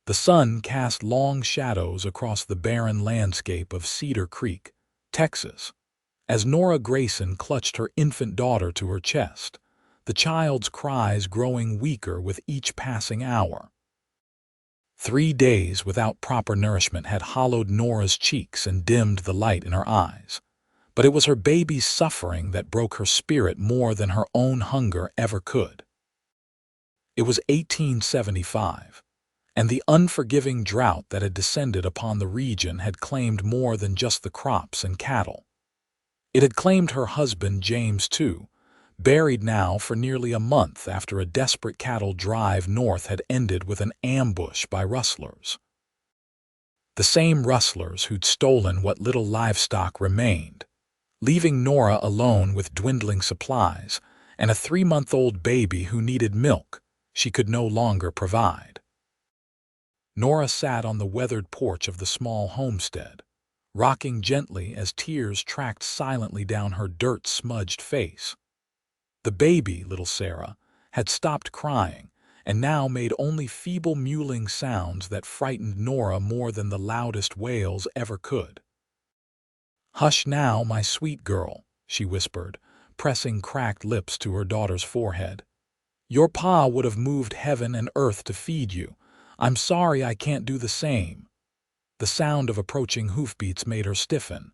The sun cast long shadows across the barren landscape of Cedar Creek, Texas, as Nora Grayson clutched her infant daughter to her chest, the child's cries growing weaker with each passing hour. 3 days without proper nourishment had hollowed Nora's cheeks and dimmed the light in her eyes, but it was her baby's suffering that broke her spirit more than her own hunger ever could. It was 1875, and the unforgiving drought that had descended upon the region had claimed more than just the crops and cattle. It had claimed her husband, James, too, buried now for nearly a month after a desperate cattle drive north had ended with an ambush by rustlers. The same rustlers who'd stolen what little livestock remained, leaving Nora alone with dwindling supplies and a 3-month-old baby who needed milk she could no longer provide. Nora sat on the weathered porch of the small homestead, rocking gently as tears tracked silently down her dirt-smudged face. The baby, little Sarah, had stopped crying and now made only feeble mewling sounds that frightened Nora more than the loudest wails ever could. "Hush now, my sweet girl," she whispered, pressing cracked lips to her daughter's forehead. "Your pa would have moved heaven and earth to feed you. I'm sorry I can't do the same." The sound of approaching hoofbeats made her stiffen.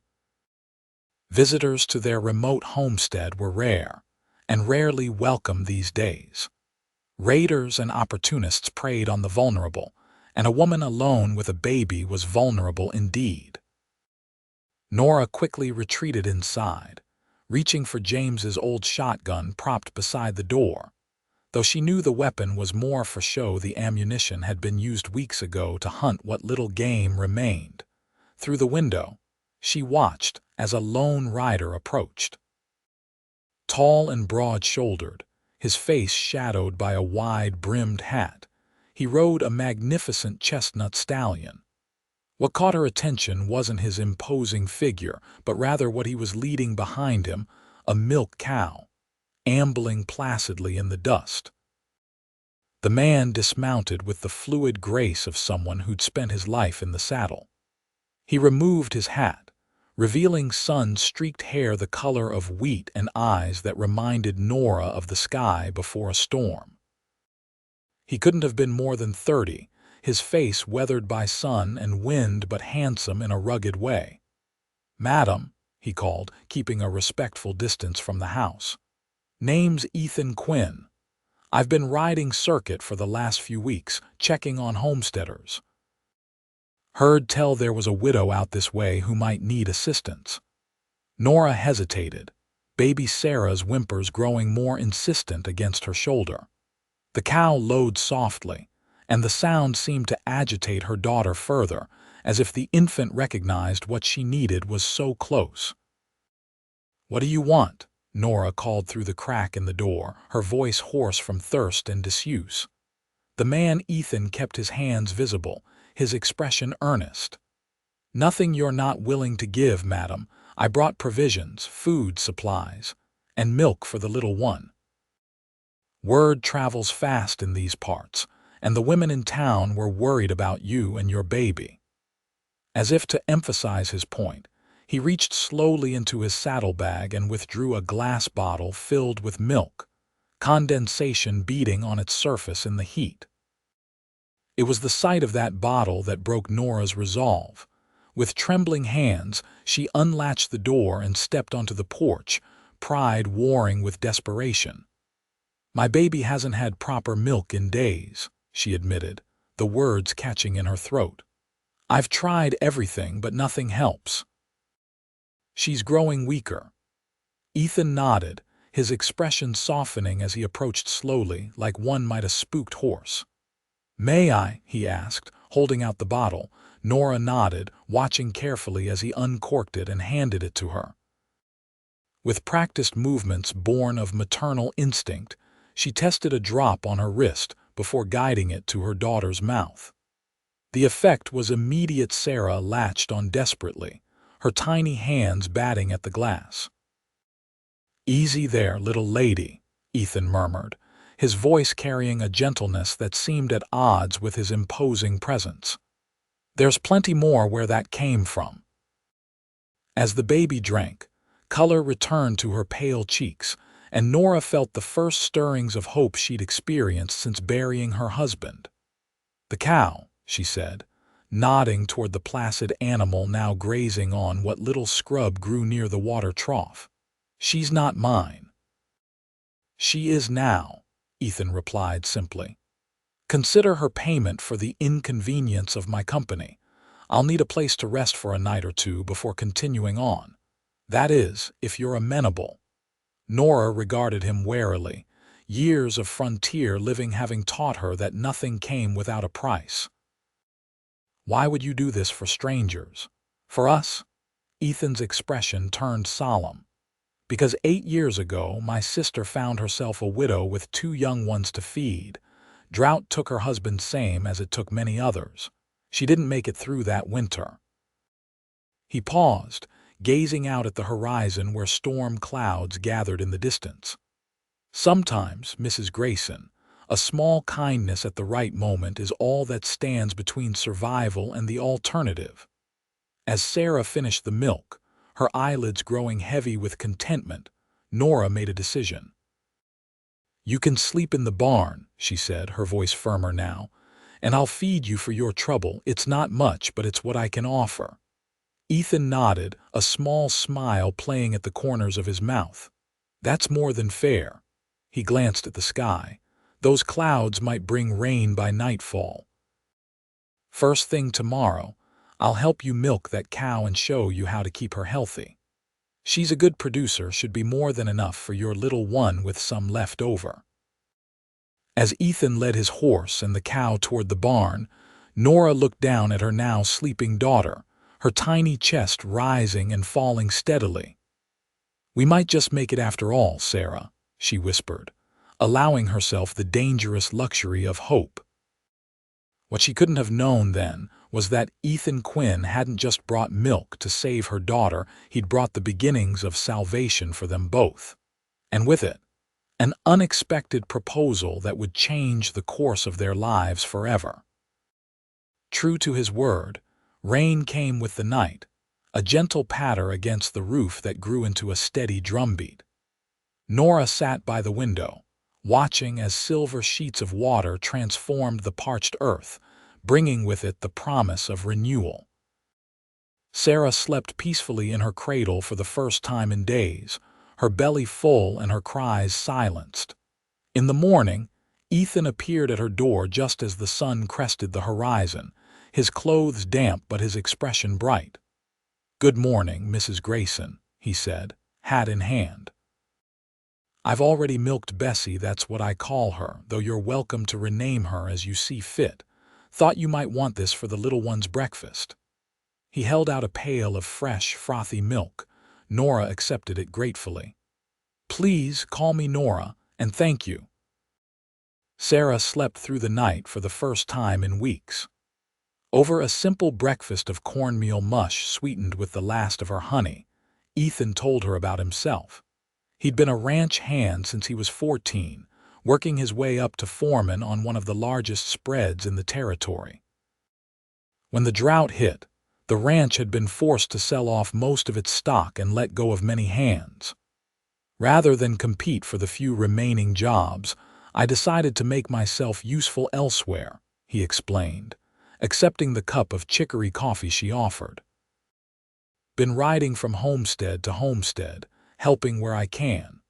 Visitors to their remote homestead were rare, and rarely welcome these days. Raiders and opportunists preyed on the vulnerable, and a woman alone with a baby was vulnerable indeed. Nora quickly retreated inside, reaching for James's old shotgun propped beside the door. Though she knew the weapon was more for show, the ammunition had been used weeks ago to hunt what little game remained. Through the window, she watched as a lone rider approached. Tall and broad-shouldered, his face shadowed by a wide-brimmed hat, he rode a magnificent chestnut stallion. What caught her attention wasn't his imposing figure, but rather what he was leading behind him, a milk cow, ambling placidly in the dust. The man dismounted with the fluid grace of someone who'd spent his life in the saddle. He removed his hat, revealing sun-streaked hair the color of wheat and eyes that reminded Nora of the sky before a storm. He couldn't have been more than 30, his face weathered by sun and wind but handsome in a rugged way. "Madam," he called, keeping a respectful distance from the house. "Name's Ethan Quinn. I've been riding circuit for the last few weeks, checking on homesteaders. Heard tell there was a widow out this way who might need assistance." Nora hesitated, baby Sarah's whimpers growing more insistent against her shoulder. The cow lowed softly, and the sound seemed to agitate her daughter further, as if the infant recognized what she needed was so close. "What do you want?" Nora called through the crack in the door, her voice hoarse from thirst and disuse. The man Ethan kept his hands visible, his expression earnest. "Nothing you're not willing to give, madam. I brought provisions, food supplies, and milk for the little one. Word travels fast in these parts, and the women in town were worried about you and your baby." As if to emphasize his point, he reached slowly into his saddlebag and withdrew a glass bottle filled with milk, condensation beating on its surface in the heat. It was the sight of that bottle that broke Nora's resolve. With trembling hands, she unlatched the door and stepped onto the porch, pride warring with desperation. "My baby hasn't had proper milk in days," she admitted, the words catching in her throat. "I've tried everything, but nothing helps. She's growing weaker." Ethan nodded, his expression softening as he approached slowly, like one might a spooked horse. "May I?" he asked, holding out the bottle. Nora nodded, watching carefully as he uncorked it and handed it to her. With practiced movements born of maternal instinct, she tested a drop on her wrist before guiding it to her daughter's mouth. The effect was immediate. Sarah latched on desperately, her tiny hands batting at the glass. "Easy there, little lady," Ethan murmured, his voice carrying a gentleness that seemed at odds with his imposing presence. "There's plenty more where that came from." As the baby drank, color returned to her pale cheeks, and Nora felt the first stirrings of hope she'd experienced since burying her husband. "The cow," she said, nodding toward the placid animal now grazing on what little scrub grew near the water trough. "She's not mine." "She is now," Ethan replied simply. "Consider her payment for the inconvenience of my company. I'll need a place to rest for a night or two before continuing on. That is, if you're amenable." Nora regarded him warily, years of frontier living having taught her that nothing came without a price. "Why would you do this for strangers? For us?" Ethan's expression turned solemn. "Because 8 years ago my sister found herself a widow with 2 young ones to feed. Drought took her husband same as it took many others. She didn't make it through that winter." He paused, gazing out at the horizon where storm clouds gathered in the distance. "Sometimes, Mrs. Grayson, a small kindness at the right moment is all that stands between survival and the alternative." As Sarah finished the milk, her eyelids growing heavy with contentment, Nora made a decision. "You can sleep in the barn," she said, her voice firmer now, "and I'll feed you for your trouble. It's not much, but it's what I can offer." Ethan nodded, a small smile playing at the corners of his mouth. "That's more than fair." He glanced at the sky. "Those clouds might bring rain by nightfall. First thing tomorrow, I'll help you milk that cow and show you how to keep her healthy. She's a good producer, should be more than enough for your little one with some left over." As Ethan led his horse and the cow toward the barn, Nora looked down at her now sleeping daughter, her tiny chest rising and falling steadily. "We might just make it after all, Sarah," she whispered, allowing herself the dangerous luxury of hope. What she couldn't have known then was that Ethan Quinn hadn't just brought milk to save her daughter, he'd brought the beginnings of salvation for them both. And with it, an unexpected proposal that would change the course of their lives forever. True to his word, rain came with the night, a gentle patter against the roof that grew into a steady drumbeat. Nora sat by the window, watching as silver sheets of water transformed the parched earth, bringing with it the promise of renewal. Sarah slept peacefully in her cradle for the first time in days, her belly full and her cries silenced. In the morning, Ethan appeared at her door just as the sun crested the horizon, his clothes damp but his expression bright. "Good morning, Mrs. Grayson," he said, hat in hand. "I've already milked Bessie, that's what I call her, though you're welcome to rename her as you see fit. Thought you might want this for the little one's breakfast." He held out a pail of fresh, frothy milk. Nora accepted it gratefully. "Please call me Nora, and thank you." Sarah slept through the night for the first time in weeks. Over a simple breakfast of cornmeal mush sweetened with the last of her honey, Ethan told her about himself. He'd been a ranch hand since he was 14, working his way up to foreman on one of the largest spreads in the territory. When the drought hit, the ranch had been forced to sell off most of its stock and let go of many hands. "Rather than compete for the few remaining jobs, I decided to make myself useful elsewhere," he explained, accepting the cup of chicory coffee she offered. "Been riding from homestead to homestead, helping where I can.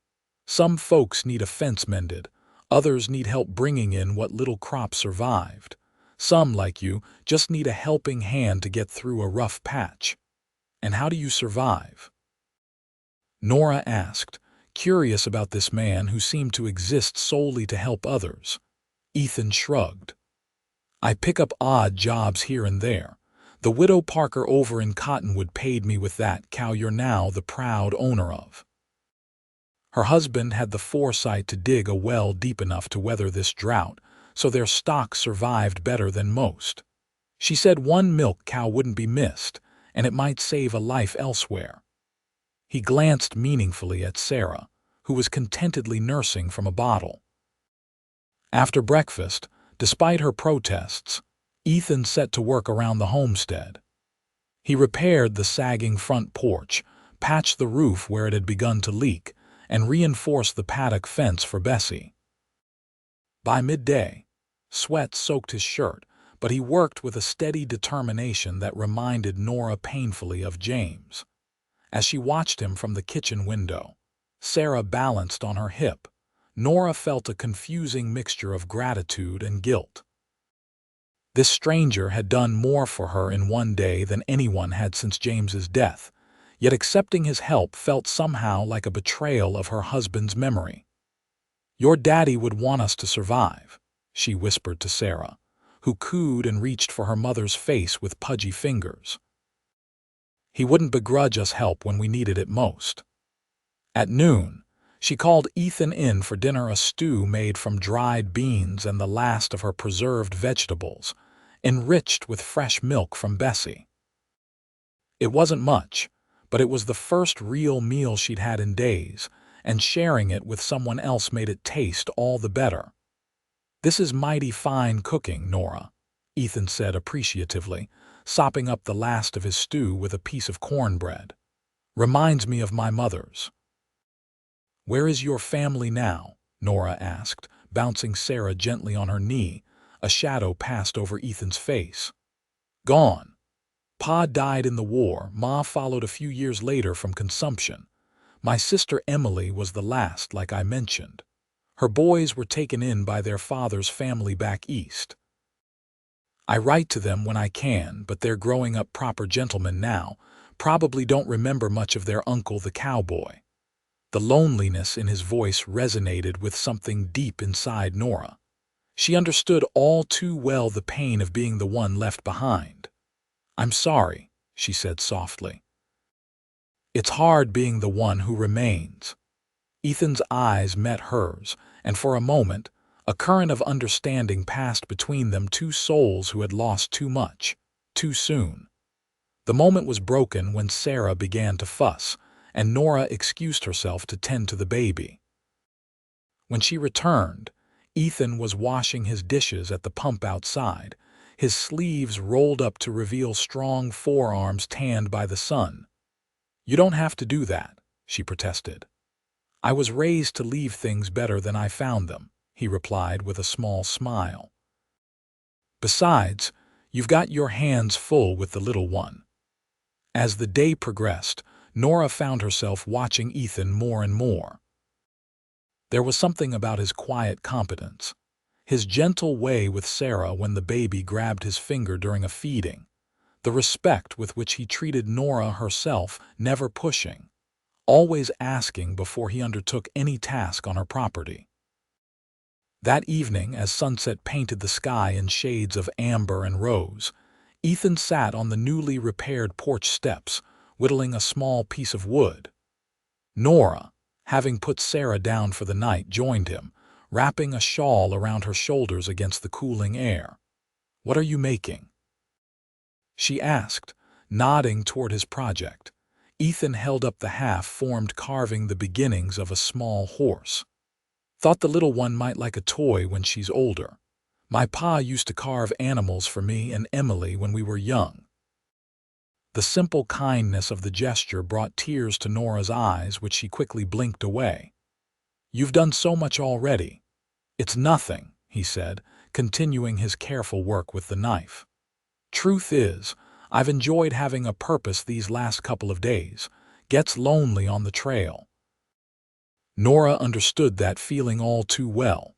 Some folks need a fence mended, others need help bringing in what little crop survived. Some, like you, just need a helping hand to get through a rough patch. And how do you survive?" Nora asked, curious about this man who seemed to exist solely to help others. Ethan shrugged. "I pick up odd jobs here and there. The widow Parker over in Cottonwood paid me with that cow you're now the proud owner of." Her husband had the foresight to dig a well deep enough to weather this drought, so their stock survived better than most. She said one milk cow wouldn't be missed, and it might save a life elsewhere. He glanced meaningfully at Sarah, who was contentedly nursing from a bottle. After breakfast, despite her protests, Ethan set to work around the homestead. He repaired the sagging front porch, patched the roof where it had begun to leak, and reinforced the paddock fence for Bessie. By midday, sweat soaked his shirt, but he worked with a steady determination that reminded Nora painfully of James. As she watched him from the kitchen window, Sarah balanced on her hip. Nora felt a confusing mixture of gratitude and guilt. This stranger had done more for her in one day than anyone had since James's death, yet accepting his help felt somehow like a betrayal of her husband's memory. "Your daddy would want us to survive," she whispered to Sarah, who cooed and reached for her mother's face with pudgy fingers. "He wouldn't begrudge us help when we needed it most." At noon, she called Ethan in for dinner, a stew made from dried beans and the last of her preserved vegetables, enriched with fresh milk from Bessie. It wasn't much, but it was the first real meal she'd had in days, and sharing it with someone else made it taste all the better. "This is mighty fine cooking, Nora," Ethan said appreciatively, sopping up the last of his stew with a piece of cornbread. "Reminds me of my mother's." "Where is your family now?" Nora asked, bouncing Sarah gently on her knee. A shadow passed over Ethan's face. "Gone. Pa died in the war. Ma followed a few years later from consumption. My sister Emily was the last, like I mentioned. Her boys were taken in by their father's family back east. I write to them when I can, but they're growing up proper gentlemen now, probably don't remember much of their uncle the cowboy." The loneliness in his voice resonated with something deep inside Nora. She understood all too well the pain of being the one left behind. "I'm sorry," she said softly. "It's hard being the one who remains." Ethan's eyes met hers, and for a moment, a current of understanding passed between them, two souls who had lost too much, too soon. The moment was broken when Sarah began to fuss, and Nora excused herself to tend to the baby. When she returned, Ethan was washing his dishes at the pump outside, his sleeves rolled up to reveal strong forearms tanned by the sun. "You don't have to do that," she protested. "I was raised to leave things better than I found them," he replied with a small smile. "Besides, you've got your hands full with the little one." As the day progressed, Nora found herself watching Ethan more and more. There was something about his quiet competence, his gentle way with Sarah when the baby grabbed his finger during a feeding, the respect with which he treated Nora herself, never pushing, always asking before he undertook any task on her property. That evening, as sunset painted the sky in shades of amber and rose, Ethan sat on the newly repaired porch steps, whittling a small piece of wood. Nora, having put Sarah down for the night, joined him, wrapping a shawl around her shoulders against the cooling air. "What are you making?" she asked, nodding toward his project. Ethan held up the half-formed carving, the beginnings of a small horse. "Thought the little one might like a toy when she's older. My pa used to carve animals for me and Emily when we were young." The simple kindness of the gesture brought tears to Nora's eyes, which she quickly blinked away. "You've done so much already." "It's nothing," he said, continuing his careful work with the knife. "Truth is, I've enjoyed having a purpose these last couple of days. Gets lonely on the trail." Nora understood that feeling all too well.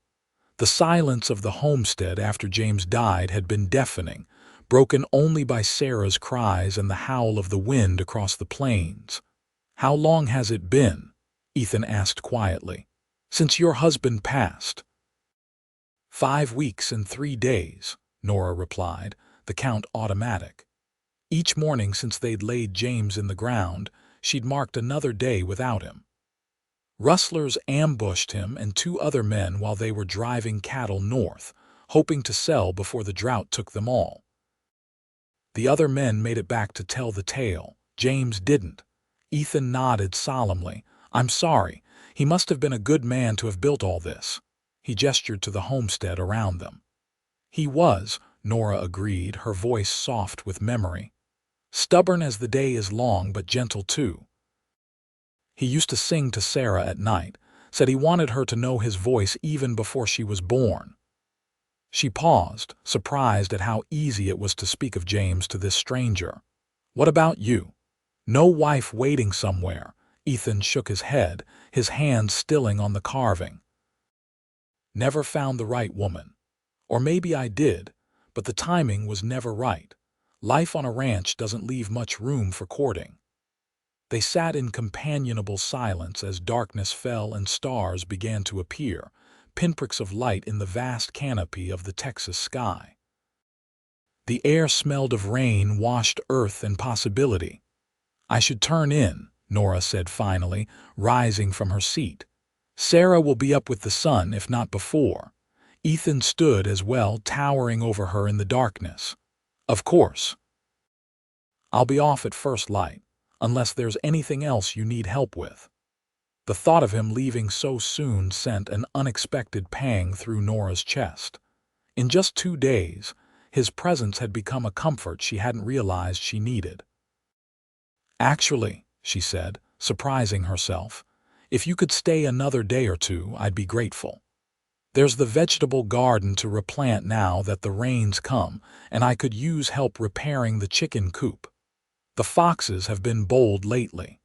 The silence of the homestead after James died had been deafening, broken only by Sarah's cries and the howl of the wind across the plains. "How long has it been?" Ethan asked quietly. "Since your husband passed?" 5 weeks and 3 days, Nora replied, the count automatic. Each morning since they'd laid James in the ground, she'd marked another day without him. Rustlers ambushed him and 2 other men while they were driving cattle north, hoping to sell before the drought took them all. The other men made it back to tell the tale. James didn't. Ethan nodded solemnly. "I'm sorry. He must have been a good man to have built all this." He gestured to the homestead around them. He was, Nora agreed, her voice soft with memory. Stubborn as the day is long, but gentle too. He used to sing to Sarah at night, said he wanted her to know his voice even before she was born. She paused, surprised at how easy it was to speak of James to this stranger. What about you? No wife waiting somewhere? Ethan shook his head, his hand stilling on the carving. Never found the right woman. Or maybe I did, but the timing was never right. Life on a ranch doesn't leave much room for courting. They sat in companionable silence as darkness fell and stars began to appear, pinpricks of light in the vast canopy of the Texas sky. The air smelled of rain, washed earth and possibility. I should turn in, Nora said finally, rising from her seat. Sarah will be up with the sun, if not before. Ethan stood as well, towering over her in the darkness. Of course. I'll be off at first light, unless there's anything else you need help with. The thought of him leaving so soon sent an unexpected pang through Nora's chest. In just 2 days, his presence had become a comfort she hadn't realized she needed. Actually, she said, surprising herself, if you could stay another day or two, I'd be grateful. There's the vegetable garden to replant now that the rains come, and I could use help repairing the chicken coop. The foxes have been bold lately.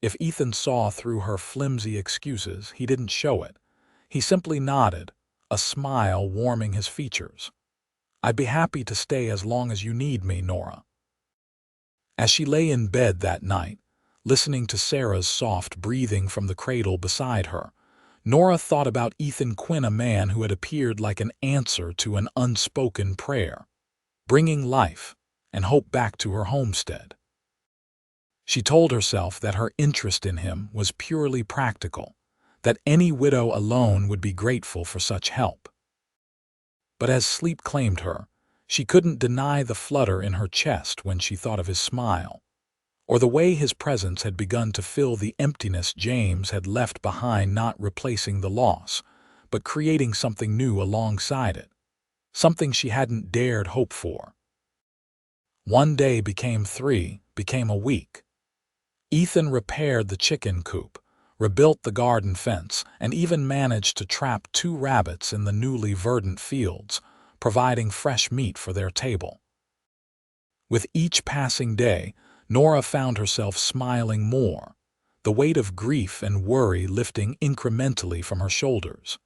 If Ethan saw through her flimsy excuses, he didn't show it. He simply nodded, a smile warming his features. I'd be happy to stay as long as you need me, Nora. As she lay in bed that night, listening to Sarah's soft breathing from the cradle beside her, Nora thought about Ethan Quinn, a man who had appeared like an answer to an unspoken prayer, bringing life and hope back to her homestead. She told herself that her interest in him was purely practical, that any widow alone would be grateful for such help. But as sleep claimed her, she couldn't deny the flutter in her chest when she thought of his smile, or the way his presence had begun to fill the emptiness James had left behind, not replacing the loss, but creating something new alongside it, something she hadn't dared hope for. 1 day became 3, became a week. Ethan repaired the chicken coop, rebuilt the garden fence, and even managed to trap 2 rabbits in the newly verdant fields, providing fresh meat for their table. With each passing day, Nora found herself smiling more, the weight of grief and worry lifting incrementally from her shoulders.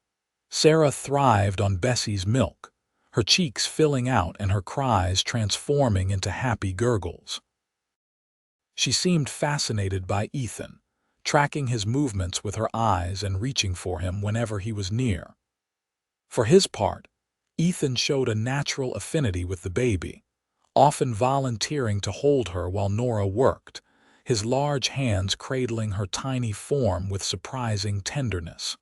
Sarah thrived on Bessie's milk, her cheeks filling out and her cries transforming into happy gurgles. She seemed fascinated by Ethan, tracking his movements with her eyes and reaching for him whenever he was near. For his part, Ethan showed a natural affinity with the baby, often volunteering to hold her while Nora worked, his large hands cradling her tiny form with surprising tenderness.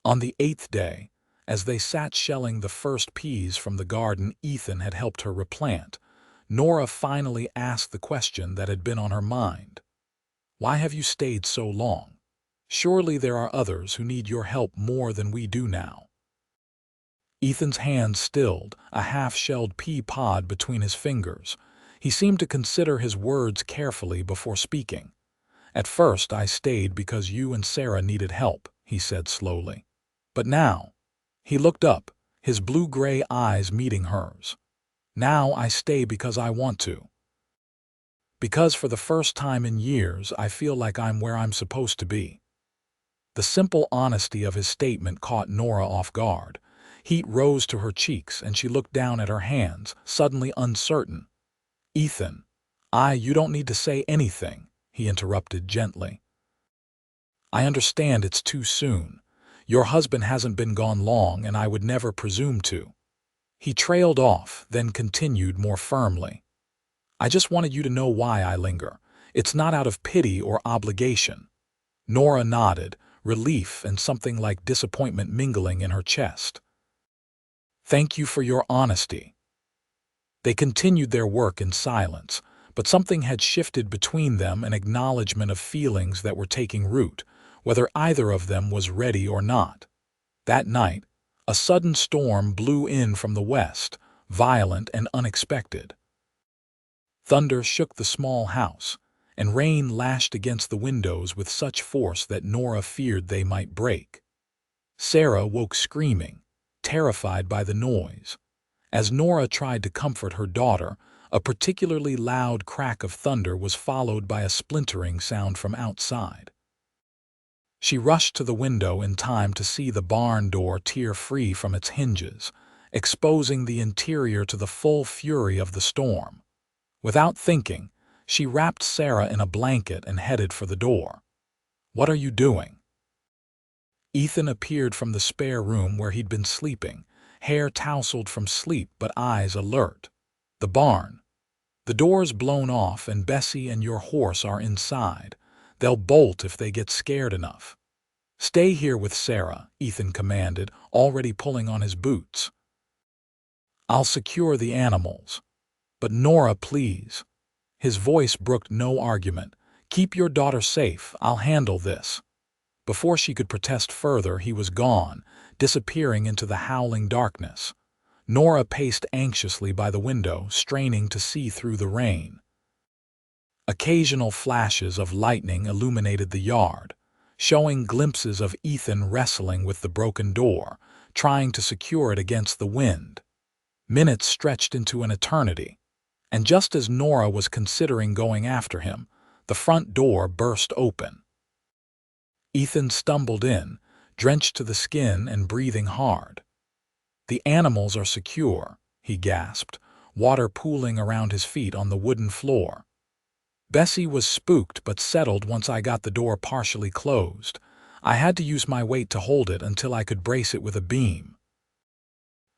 On the 8th day, as they sat shelling the first peas from the garden Ethan had helped her replant, Nora finally asked the question that had been on her mind. Why have you stayed so long? Surely there are others who need your help more than we do now. Ethan's hand stilled, a half-shelled pea pod between his fingers. He seemed to consider his words carefully before speaking. At first I stayed because you and Sarah needed help, he said slowly. But now, he looked up, his blue-gray eyes meeting hers. Now I stay because I want to. Because for the first time in years I feel like I'm where I'm supposed to be. The simple honesty of his statement caught Nora off guard. Heat rose to her cheeks and she looked down at her hands, suddenly uncertain. Ethan, you don't need to say anything, he interrupted gently. I understand it's too soon. Your husband hasn't been gone long and I would never presume to. He trailed off, then continued more firmly. I just wanted you to know why I linger. It's not out of pity or obligation. Nora nodded, relief and something like disappointment mingling in her chest. Thank you for your honesty. They continued their work in silence, but something had shifted between them, an acknowledgement of feelings that were taking root, whether either of them was ready or not. That night, a sudden storm blew in from the west, violent and unexpected. Thunder shook the small house, and rain lashed against the windows with such force that Nora feared they might break. Sarah woke screaming, terrified by the noise. As Nora tried to comfort her daughter, a particularly loud crack of thunder was followed by a splintering sound from outside. She rushed to the window in time to see the barn door tear free from its hinges, exposing the interior to the full fury of the storm. Without thinking, she wrapped Sarah in a blanket and headed for the door. "What are you doing?" Ethan appeared from the spare room where he'd been sleeping, hair tousled from sleep but eyes alert. "The barn. The door's blown off and Bessie and your horse are inside. They'll bolt if they get scared enough." "Stay here with Sarah," Ethan commanded, already pulling on his boots. "I'll secure the animals. But Nora, please." His voice brooked no argument. "Keep your daughter safe. I'll handle this." Before she could protest further, he was gone, disappearing into the howling darkness. Nora paced anxiously by the window, straining to see through the rain. Occasional flashes of lightning illuminated the yard, showing glimpses of Ethan wrestling with the broken door, trying to secure it against the wind. Minutes stretched into an eternity, and just as Nora was considering going after him, the front door burst open. Ethan stumbled in, drenched to the skin and breathing hard. "The animals are secure," he gasped, water pooling around his feet on the wooden floor. "Bessie was spooked but settled once I got the door partially closed. I had to use my weight to hold it until I could brace it with a beam."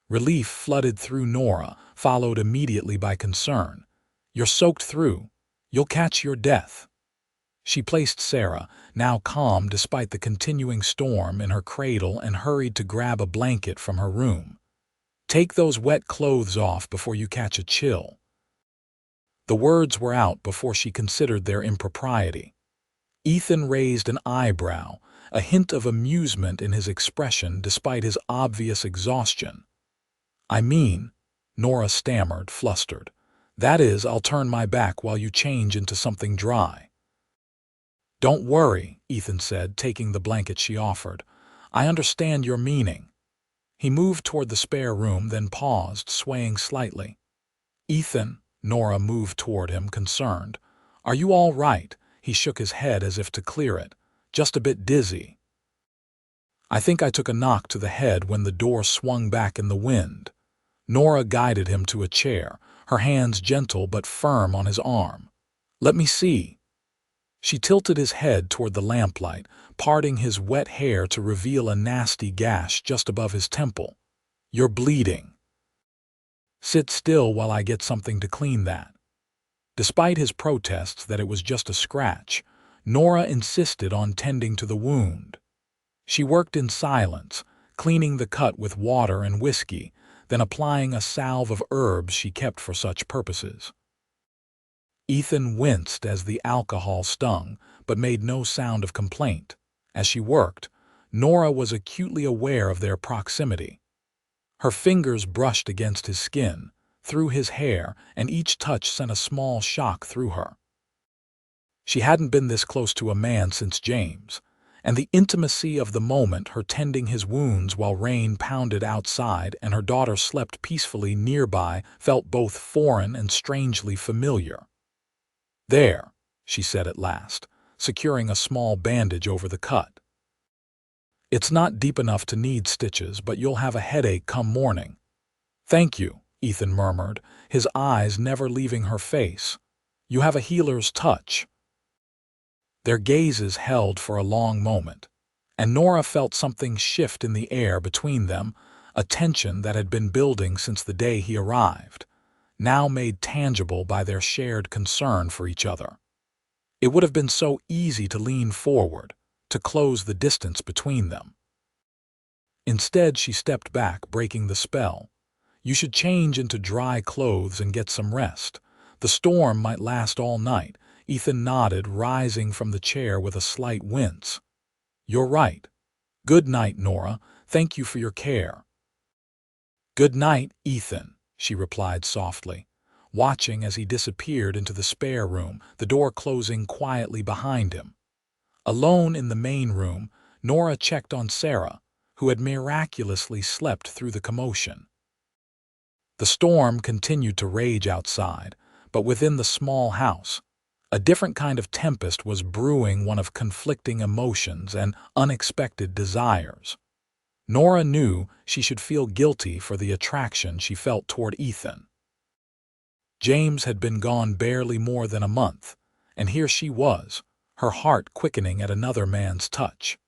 Relief flooded through Nora, followed immediately by concern. "You're soaked through. You'll catch your death." She placed Sarah, now calm despite the continuing storm, in her cradle and hurried to grab a blanket from her room. "Take those wet clothes off before you catch a chill." The words were out before she considered their impropriety. Ethan raised an eyebrow, a hint of amusement in his expression despite his obvious exhaustion. "I mean," Nora stammered, flustered. "That is, I'll turn my back while you change into something dry." "Don't worry," Ethan said, taking the blanket she offered. "I understand your meaning." He moved toward the spare room, then paused, swaying slightly. "Ethan," Nora moved toward him, concerned. "Are you all right?" He shook his head as if to clear it. "Just a bit dizzy." "I think I took a knock to the head when the door swung back in the wind." Nora guided him to a chair, her hands gentle but firm on his arm. "Let me see." She tilted his head toward the lamplight, parting his wet hair to reveal a nasty gash just above his temple. "You're bleeding." "Sit still while I get something to clean that." Despite his protests that it was just a scratch, Nora insisted on tending to the wound. She worked in silence, cleaning the cut with water and whiskey, then applying a salve of herbs she kept for such purposes. Ethan winced as the alcohol stung, but made no sound of complaint. As she worked, Nora was acutely aware of their proximity. Her fingers brushed against his skin, through his hair, and each touch sent a small shock through her. She hadn't been this close to a man since James, and the intimacy of the moment, her tending his wounds while rain pounded outside and her daughter slept peacefully nearby, felt both foreign and strangely familiar. "There," she said at last, securing a small bandage over the cut. "It's not deep enough to need stitches, but you'll have a headache come morning." "Thank you," Ethan murmured, his eyes never leaving her face. "You have a healer's touch." Their gazes held for a long moment, and Nora felt something shift in the air between them, a tension that had been building since the day he arrived, now made tangible by their shared concern for each other. It would have been so easy to lean forward, to close the distance between them. Instead, she stepped back, breaking the spell. "You should change into dry clothes and get some rest. The storm might last all night." Ethan nodded, rising from the chair with a slight wince. "You're right. Good night, Nora. Thank you for your care." "Good night, Ethan," she replied softly, watching as he disappeared into the spare room, the door closing quietly behind him. Alone in the main room, Nora checked on Sarah, who had miraculously slept through the commotion. The storm continued to rage outside, but within the small house, a different kind of tempest was brewing, one of conflicting emotions and unexpected desires. Nora knew she should feel guilty for the attraction she felt toward Ethan. James had been gone barely more than a month, and here she was, her heart quickening at another man's touch.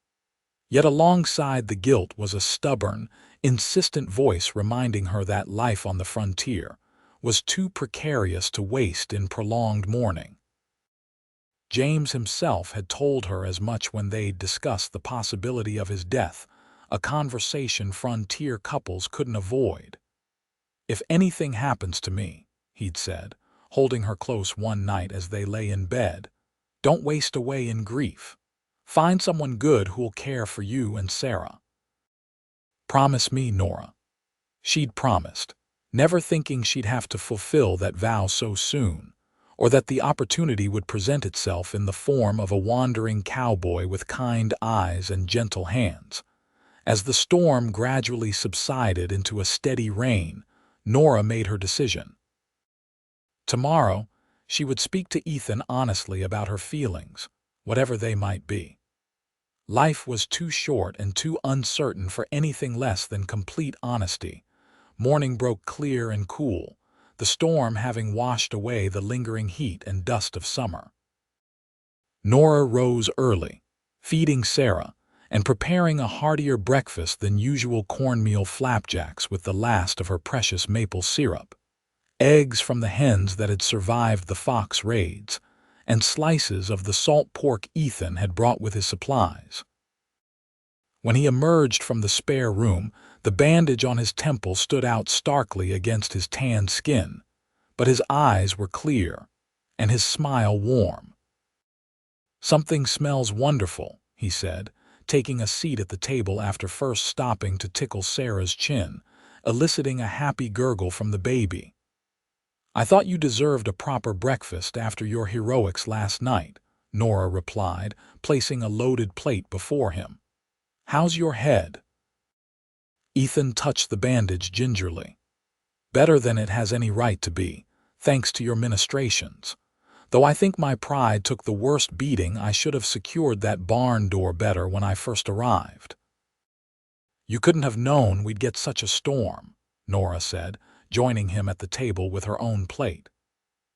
Yet alongside the guilt was a stubborn, insistent voice reminding her that life on the frontier was too precarious to waste in prolonged mourning. James himself had told her as much when they'd discussed the possibility of his death, a conversation frontier couples couldn't avoid. "If anything happens to me," he'd said, holding her close one night as they lay in bed, "don't waste away in grief. Find someone good who'll care for you and Sarah." "Promise me, Nora." She'd promised, never thinking she'd have to fulfill that vow so soon, or that the opportunity would present itself in the form of a wandering cowboy with kind eyes and gentle hands. As the storm gradually subsided into a steady rain, Nora made her decision. Tomorrow, she would speak to Ethan honestly about her feelings, whatever they might be. Life was too short and too uncertain for anything less than complete honesty. Morning broke clear and cool, the storm having washed away the lingering heat and dust of summer. Nora rose early, feeding Sarah, and preparing a heartier breakfast than usual cornmeal flapjacks with the last of her precious maple syrup, eggs from the hens that had survived the fox raids, and slices of the salt pork Ethan had brought with his supplies. When he emerged from the spare room, the bandage on his temple stood out starkly against his tanned skin, but his eyes were clear, and his smile warm. "Something smells wonderful," he said, taking a seat at the table after first stopping to tickle Sarah's chin, eliciting a happy gurgle from the baby. "I thought you deserved a proper breakfast after your heroics last night," Nora replied, placing a loaded plate before him. "How's your head?" Ethan touched the bandage gingerly. "Better than it has any right to be, thanks to your ministrations. Though I think my pride took the worst beating. I should have secured that barn door better when I first arrived." "You couldn't have known we'd get such a storm," Nora said, joining him at the table with her own plate.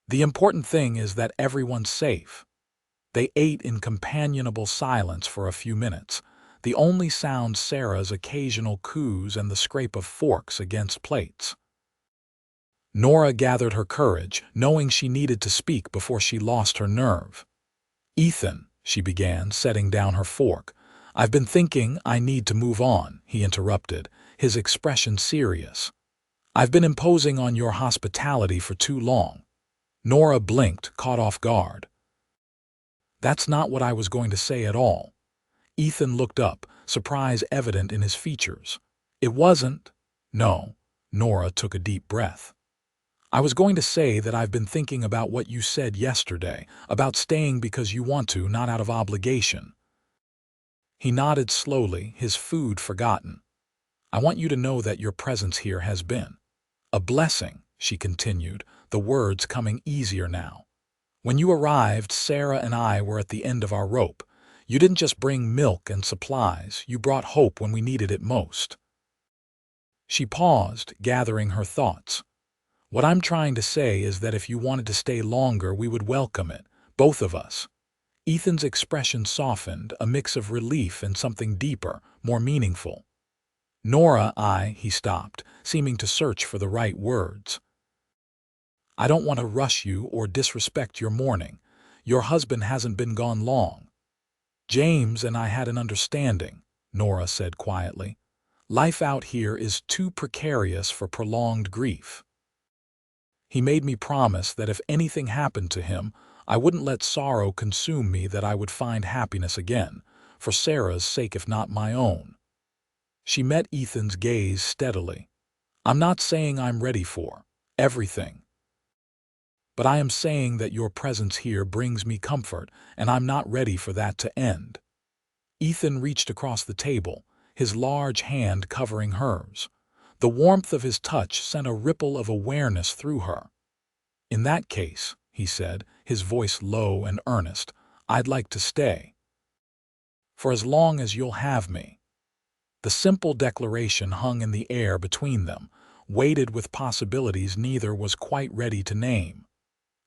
"The important thing is that everyone's safe." They ate in companionable silence for a few minutes, the only sound Sarah's occasional coos and the scrape of forks against plates. Nora gathered her courage, knowing she needed to speak before she lost her nerve. "Ethan," she began, setting down her fork. "I've been thinking I need to move on," he interrupted, his expression serious. "I've been imposing on your hospitality for too long." Nora blinked, caught off guard. "That's not what I was going to say at all." Ethan looked up, surprise evident in his features. "It wasn't?" "No." Nora took a deep breath. "I was going to say that I've been thinking about what you said yesterday, about staying because you want to, not out of obligation." He nodded slowly, his food forgotten. "I want you to know that your presence here has been a blessing," she continued, the words coming easier now. "When you arrived, Sarah and I were at the end of our rope. You didn't just bring milk and supplies, you brought hope when we needed it most." She paused, gathering her thoughts. "What I'm trying to say is that if you wanted to stay longer, we would welcome it, both of us." Ethan's expression softened, a mix of relief and something deeper, more meaningful. "Nora, he stopped, seeming to search for the right words. "I don't want to rush you or disrespect your mourning. Your husband hasn't been gone long." "James and I had an understanding," Nora said quietly. "Life out here is too precarious for prolonged grief. He made me promise that if anything happened to him, I wouldn't let sorrow consume me, that I would find happiness again, for Sarah's sake if not my own." She met Ethan's gaze steadily. "I'm not saying I'm ready for everything, but I am saying that your presence here brings me comfort, and I'm not ready for that to end." Ethan reached across the table, his large hand covering hers. The warmth of his touch sent a ripple of awareness through her. "In that case," he said, his voice low and earnest, "I'd like to stay. For as long as you'll have me." The simple declaration hung in the air between them, weighted with possibilities neither was quite ready to name.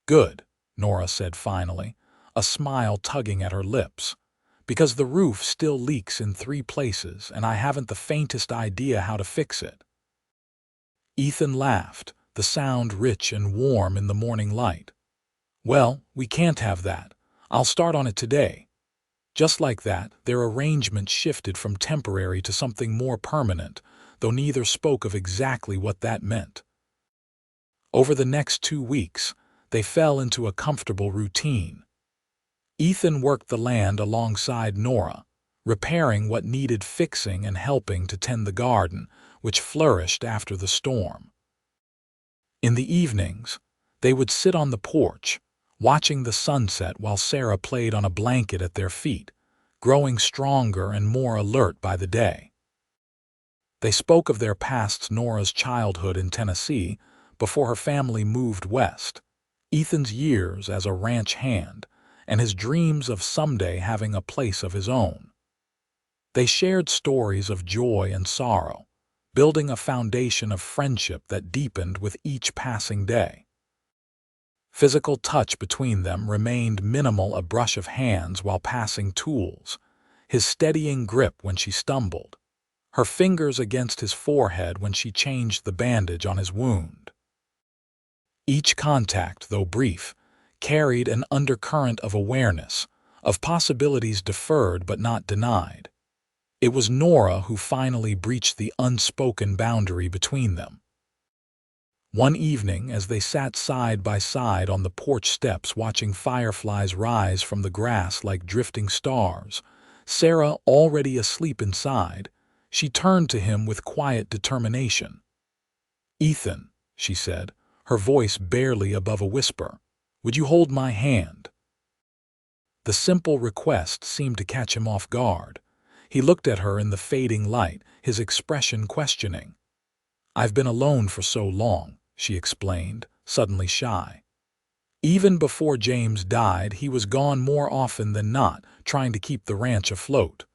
"Good," Nora said finally, a smile tugging at her lips. "Because the roof still leaks in 3 places and I haven't the faintest idea how to fix it." Ethan laughed, the sound rich and warm in the morning light. "Well, we can't have that. I'll start on it today." Just like that, their arrangement shifted from temporary to something more permanent, though neither spoke of exactly what that meant. Over the next 2 weeks, they fell into a comfortable routine. Ethan worked the land alongside Nora, repairing what needed fixing and helping to tend the garden, which flourished after the storm. In the evenings, they would sit on the porch, watching the sunset while Sarah played on a blanket at their feet, growing stronger and more alert by the day. They spoke of their pasts, Nora's childhood in Tennessee before her family moved west, Ethan's years as a ranch hand, and his dreams of someday having a place of his own. They shared stories of joy and sorrow, building a foundation of friendship that deepened with each passing day. Physical touch between them remained minimal, a brush of hands while passing tools, his steadying grip when she stumbled, her fingers against his forehead when she changed the bandage on his wound. Each contact, though brief, carried an undercurrent of awareness, of possibilities deferred but not denied. It was Nora who finally breached the unspoken boundary between them. One evening, as they sat side by side on the porch steps watching fireflies rise from the grass like drifting stars, Sarah already asleep inside, she turned to him with quiet determination. "Ethan," she said, her voice barely above a whisper, "would you hold my hand?" The simple request seemed to catch him off guard. He looked at her in the fading light, his expression questioning. "I've been alone for so long," she explained, suddenly shy. "Even before James died, he was gone more often than not, trying to keep the ranch afloat.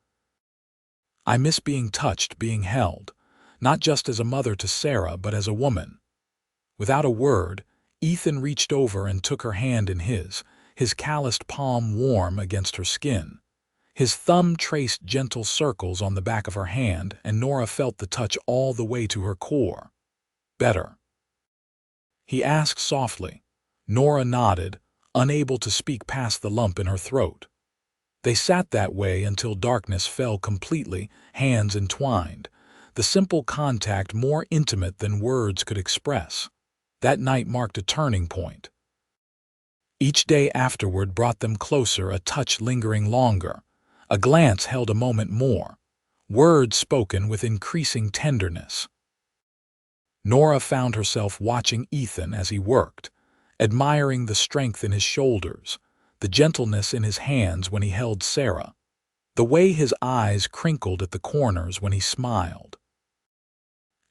I miss being touched, being held, not just as a mother to Sarah, but as a woman." Without a word, Ethan reached over and took her hand in his calloused palm warm against her skin. His thumb traced gentle circles on the back of her hand, and Nora felt the touch all the way to her core. "Better?" he asked softly. Nora nodded, unable to speak past the lump in her throat. They sat that way until darkness fell completely, hands entwined, the simple contact more intimate than words could express. That night marked a turning point. Each day afterward brought them closer, a touch lingering longer, a glance held a moment more, words spoken with increasing tenderness. Nora found herself watching Ethan as he worked, admiring the strength in his shoulders, the gentleness in his hands when he held Sarah, the way his eyes crinkled at the corners when he smiled.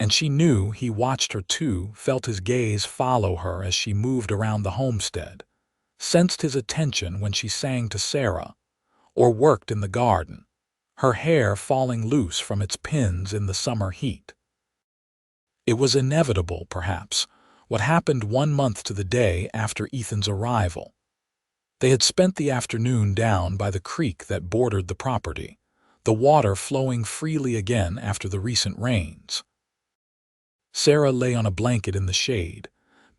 And she knew he watched her too, felt his gaze follow her as she moved around the homestead, sensed his attention when she sang to Sarah, or worked in the garden, her hair falling loose from its pins in the summer heat. It was inevitable, perhaps, what happened 1 month to the day after Ethan's arrival. They had spent the afternoon down by the creek that bordered the property, the water flowing freely again after the recent rains. Sarah lay on a blanket in the shade,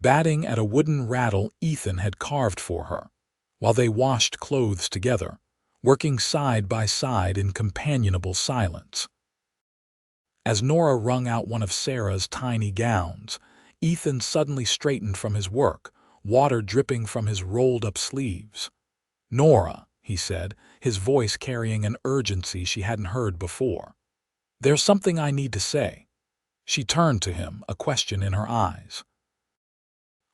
batting at a wooden rattle Ethan had carved for her, while they washed clothes together, working side by side in companionable silence. As Nora wrung out one of Sarah's tiny gowns, Ethan suddenly straightened from his work, water dripping from his rolled-up sleeves. "Nora," he said, his voice carrying an urgency she hadn't heard before. "There's something I need to say." She turned to him, a question in her eyes.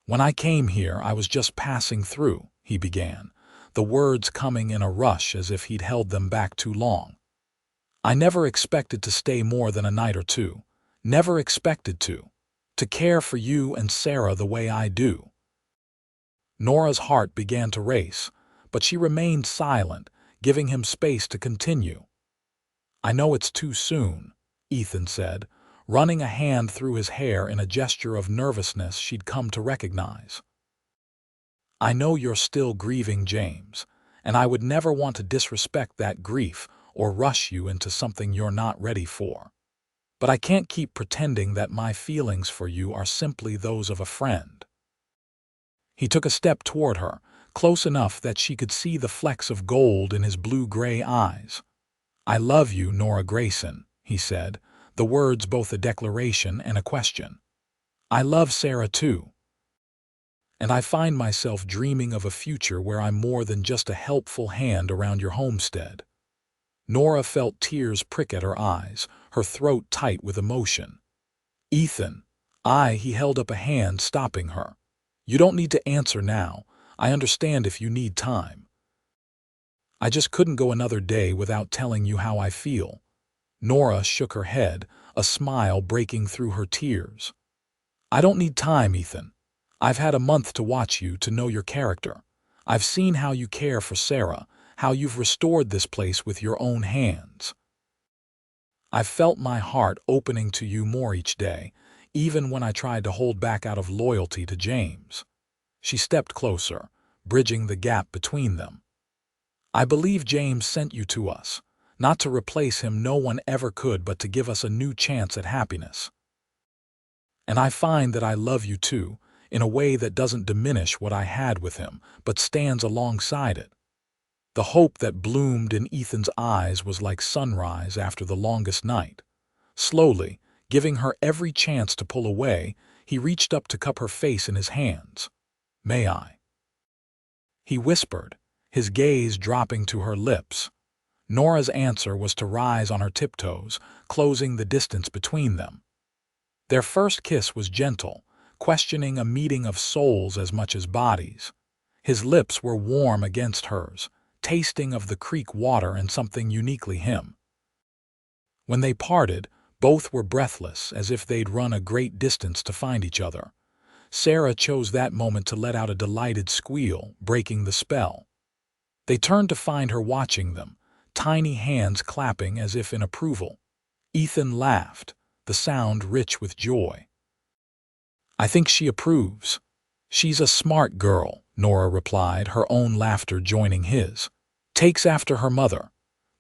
"When I came here, I was just passing through," he began, the words coming in a rush as if he'd held them back too long. "I never expected to stay more than a night or two. Never expected to care for you and Sarah the way I do." Nora's heart began to race, but she remained silent, giving him space to continue. "I know it's too soon," Ethan said, running a hand through his hair in a gesture of nervousness she'd come to recognize. "I know you're still grieving James, and I would never want to disrespect that grief or rush you into something you're not ready for. But I can't keep pretending that my feelings for you are simply those of a friend." He took a step toward her, close enough that she could see the flecks of gold in his blue-gray eyes. "I love you, Nora Grayson," he said, the words both a declaration and a question. "I love Sarah too. And I find myself dreaming of a future where I'm more than just a helpful hand around your homestead." Nora felt tears prick at her eyes, her throat tight with emotion. "Ethan," he held up a hand, stopping her. "You don't need to answer now. I understand if you need time. I just couldn't go another day without telling you how I feel." Nora shook her head, a smile breaking through her tears. "I don't need time, Ethan. I've had a month to watch you, to know your character. I've seen how you care for Sarah, how you've restored this place with your own hands. I've felt my heart opening to you more each day, even when I tried to hold back out of loyalty to James." She stepped closer, bridging the gap between them. "I believe James sent you to us, not to replace him. No one ever could, but to give us a new chance at happiness. And I find that I love you too, in a way that doesn't diminish what I had with him, but stands alongside it." The hope that bloomed in Ethan's eyes was like sunrise after the longest night. Slowly, giving her every chance to pull away, he reached up to cup her face in his hands. "May I?" he whispered, his gaze dropping to her lips. Nora's answer was to rise on her tiptoes, closing the distance between them. Their first kiss was gentle, questioning a meeting of souls as much as bodies. His lips were warm against hers, tasting of the creek water and something uniquely him. When they parted, both were breathless, as if they'd run a great distance to find each other. Sarah chose that moment to let out a delighted squeal, breaking the spell. They turned to find her watching them, tiny hands clapping as if in approval. Ethan laughed, the sound rich with joy. "I think she approves. She's a smart girl," Nora replied, her own laughter joining his. "Takes after her mother."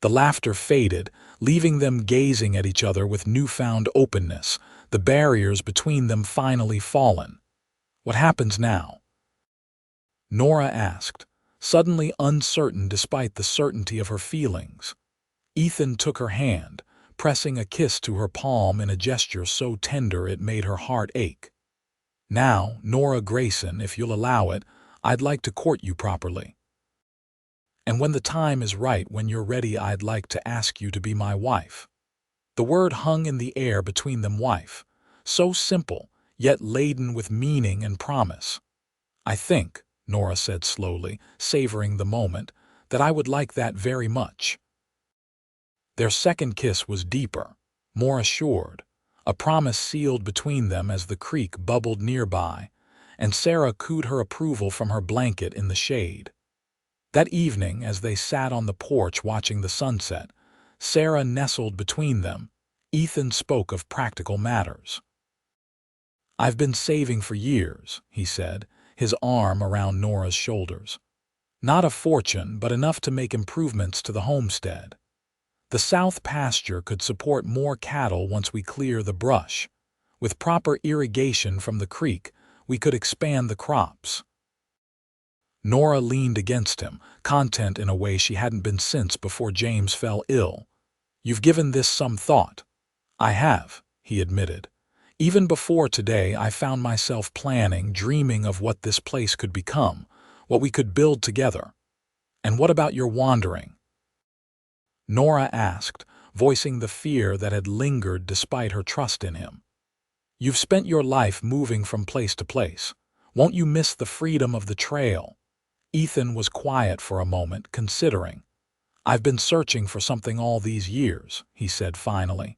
The laughter faded, leaving them gazing at each other with newfound openness, the barriers between them finally fallen. "What happens now?" Nora asked, suddenly uncertain despite the certainty of her feelings. Ethan took her hand, pressing a kiss to her palm in a gesture so tender it made her heart ache. "Now, Nora Grayson, if you'll allow it, I'd like to court you properly. And when the time is right, when you're ready, I'd like to ask you to be my wife." The word hung in the air between them, wife, so simple, yet laden with meaning and promise. "I think," Nora said slowly, savoring the moment, "that I would like that very much." Their second kiss was deeper, more assured, a promise sealed between them as the creek bubbled nearby, and Sarah cooed her approval from her blanket in the shade. That evening, as they sat on the porch watching the sunset, Sarah nestled between them. Ethan spoke of practical matters. "I've been saving for years," he said, his arm around Nora's shoulders. "Not a fortune, but enough to make improvements to the homestead. The south pasture could support more cattle once we clear the brush. With proper irrigation from the creek, we could expand the crops." Nora leaned against him, content in a way she hadn't been since before James fell ill. "You've given this some thought." "I have," he admitted. "Even before today, I found myself planning, dreaming of what this place could become, what we could build together." "And what about your wandering?" Nora asked, voicing the fear that had lingered despite her trust in him. "You've spent your life moving from place to place. Won't you miss the freedom of the trail?" Ethan was quiet for a moment, considering. "I've been searching for something all these years," he said finally.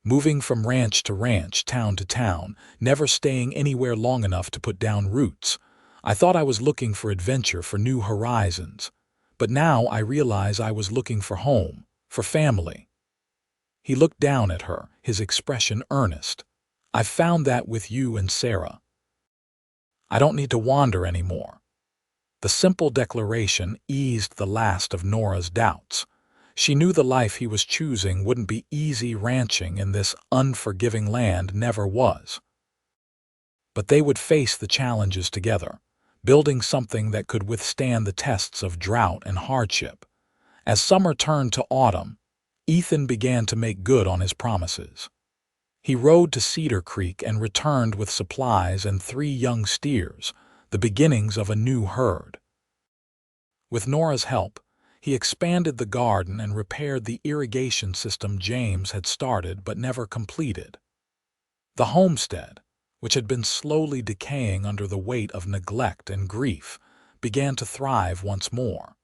"Moving from ranch to ranch, town to town, never staying anywhere long enough to put down roots. I thought I was looking for adventure, for new horizons. But now I realize I was looking for home, for family." He looked down at her, his expression earnest. "I've found that with you and Sarah. I don't need to wander anymore." The simple declaration eased the last of Nora's doubts. She knew the life he was choosing wouldn't be easy. Ranching in this unforgiving land never was. But they would face the challenges together, building something that could withstand the tests of drought and hardship. As summer turned to autumn, Ethan began to make good on his promises. He rode to Cedar Creek and returned with supplies and 3 young steers, the beginnings of a new herd. With Nora's help, he expanded the garden and repaired the irrigation system James had started but never completed. The homestead, which had been slowly decaying under the weight of neglect and grief, began to thrive once more.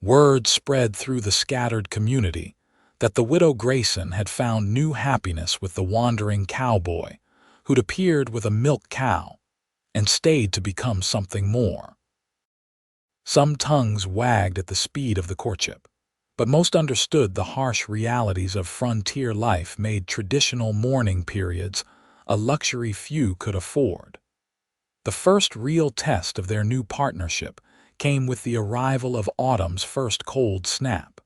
Word spread through the scattered community that the widow Grayson had found new happiness with the wandering cowboy, who'd appeared with a milk cow and stayed to become something more. Some tongues wagged at the speed of the courtship, but most understood the harsh realities of frontier life made traditional mourning periods a luxury few could afford. The first real test of their new partnership came with the arrival of autumn's first cold snap.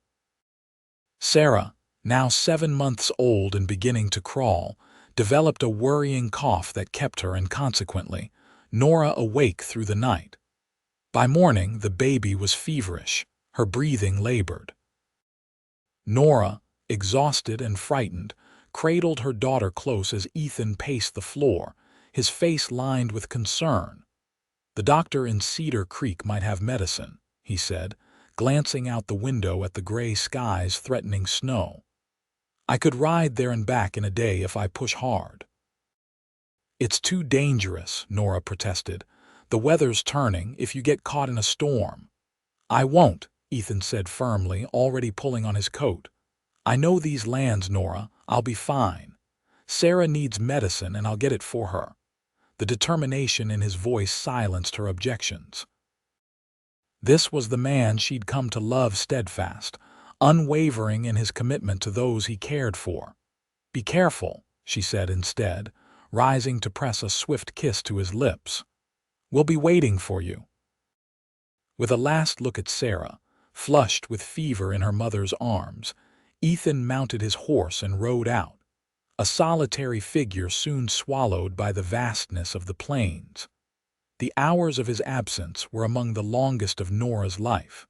Sarah, now 7 months old and beginning to crawl, developed a worrying cough that kept her and consequently Nora awake through the night. By morning, the baby was feverish, her breathing labored. Nora, exhausted and frightened, cradled her daughter close as Ethan paced the floor, his face lined with concern. "The doctor in Cedar Creek might have medicine," he said, glancing out the window at the gray skies threatening snow. "I could ride there and back in a day if I push hard." "It's too dangerous," Nora protested. "The weather's turning. If you get caught in a storm." "I won't," Ethan said firmly, already pulling on his coat. "I know these lands, Nora. I'll be fine. Sarah needs medicine and I'll get it for her." The determination in his voice silenced her objections. This was the man she'd come to love, steadfast, unwavering in his commitment to those he cared for. "Be careful," she said instead, rising to press a swift kiss to his lips. "We'll be waiting for you." With a last look at Sarah, flushed with fever in her mother's arms, Ethan mounted his horse and rode out, a solitary figure soon swallowed by the vastness of the plains. The hours of his absence were among the longest of Nora's life.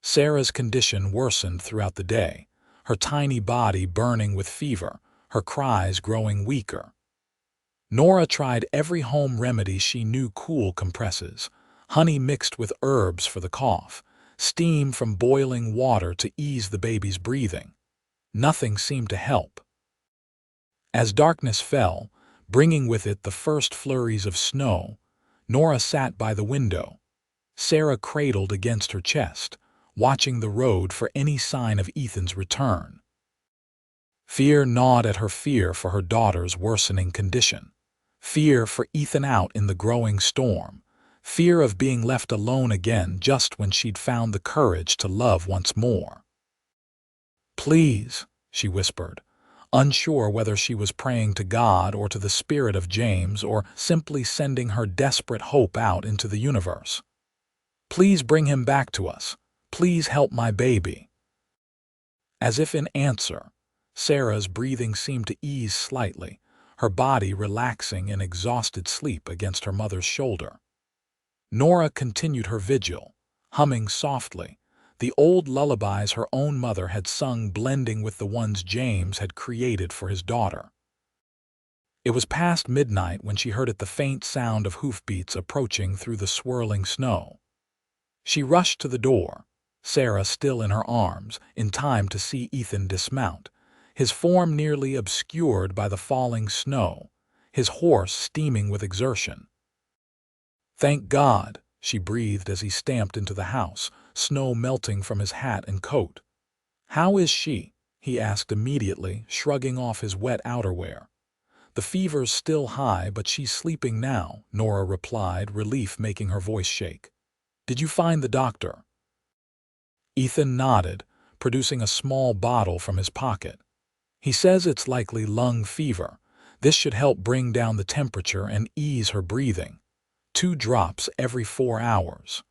Sarah's condition worsened throughout the day, her tiny body burning with fever, her cries growing weaker. Nora tried every home remedy she knew: cool compresses, honey mixed with herbs for the cough, steam from boiling water to ease the baby's breathing. Nothing seemed to help. As darkness fell, bringing with it the first flurries of snow, Nora sat by the window, Sarah cradled against her chest, watching the road for any sign of Ethan's return. Fear gnawed at her, fear for her daughter's worsening condition, fear for Ethan out in the growing storm, fear of being left alone again just when she'd found the courage to love once more. "Please," she whispered, unsure whether she was praying to God or to the spirit of James or simply sending her desperate hope out into the universe. "Please bring him back to us. Please help my baby." As if in answer, Sarah's breathing seemed to ease slightly, her body relaxing in exhausted sleep against her mother's shoulder. Nora continued her vigil, humming softly, the old lullabies her own mother had sung, blending with the ones James had created for his daughter. It was past midnight when she heard the faint sound of hoofbeats approaching through the swirling snow. She rushed to the door, Sarah still in her arms, in time to see Ethan dismount, his form nearly obscured by the falling snow, his horse steaming with exertion. "Thank God," she breathed as he stamped into the house, snow melting from his hat and coat. "How is she?" he asked immediately, shrugging off his wet outerwear. "The fever's still high, but she's sleeping now," Nora replied, relief making her voice shake. "Did you find the doctor?" Ethan nodded, producing a small bottle from his pocket. "He says it's likely lung fever. This should help bring down the temperature and ease her breathing. 2 drops every 4 hours.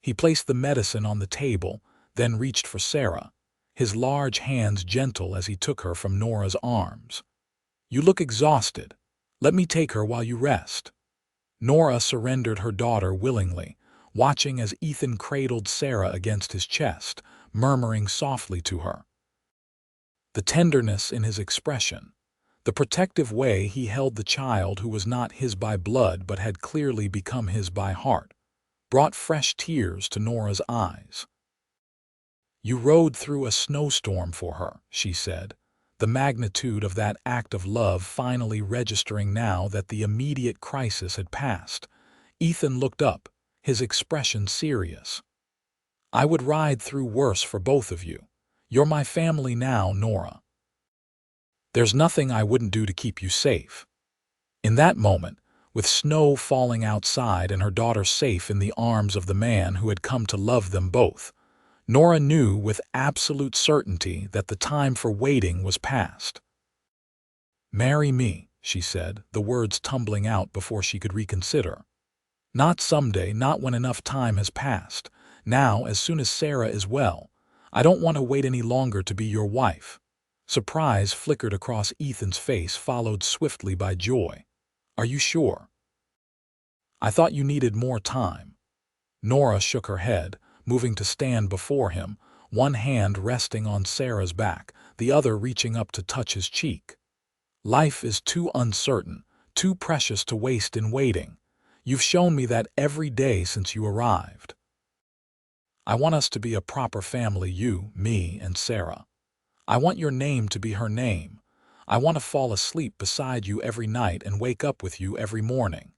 He placed the medicine on the table, then reached for Sarah, his large hands gentle as he took her from Nora's arms. "You look exhausted. Let me take her while you rest." Nora surrendered her daughter willingly, watching as Ethan cradled Sarah against his chest, murmuring softly to her. The tenderness in his expression, the protective way he held the child who was not his by blood but had clearly become his by heart, brought fresh tears to Nora's eyes. "You rode through a snowstorm for her," she said, the magnitude of that act of love finally registering now that the immediate crisis had passed. Ethan looked up, his expression serious. "I would ride through worse for both of you. You're my family now, Nora. There's nothing I wouldn't do to keep you safe." In that moment, with snow falling outside and her daughter safe in the arms of the man who had come to love them both, Nora knew with absolute certainty that the time for waiting was past. "Marry me," she said, the words tumbling out before she could reconsider. "Not someday, not when enough time has passed. Now, as soon as Sarah is well. I don't want to wait any longer to be your wife." Surprise flickered across Ethan's face, followed swiftly by joy. "Are you sure?" "I thought you needed more time." Nora shook her head, moving to stand before him, one hand resting on Sarah's back, the other reaching up to touch his cheek. "Life is too uncertain, too precious to waste in waiting. You've shown me that every day since you arrived. I want us to be a proper family, you, me, and Sarah. I want your name to be her name. I want to fall asleep beside you every night and wake up with you every morning."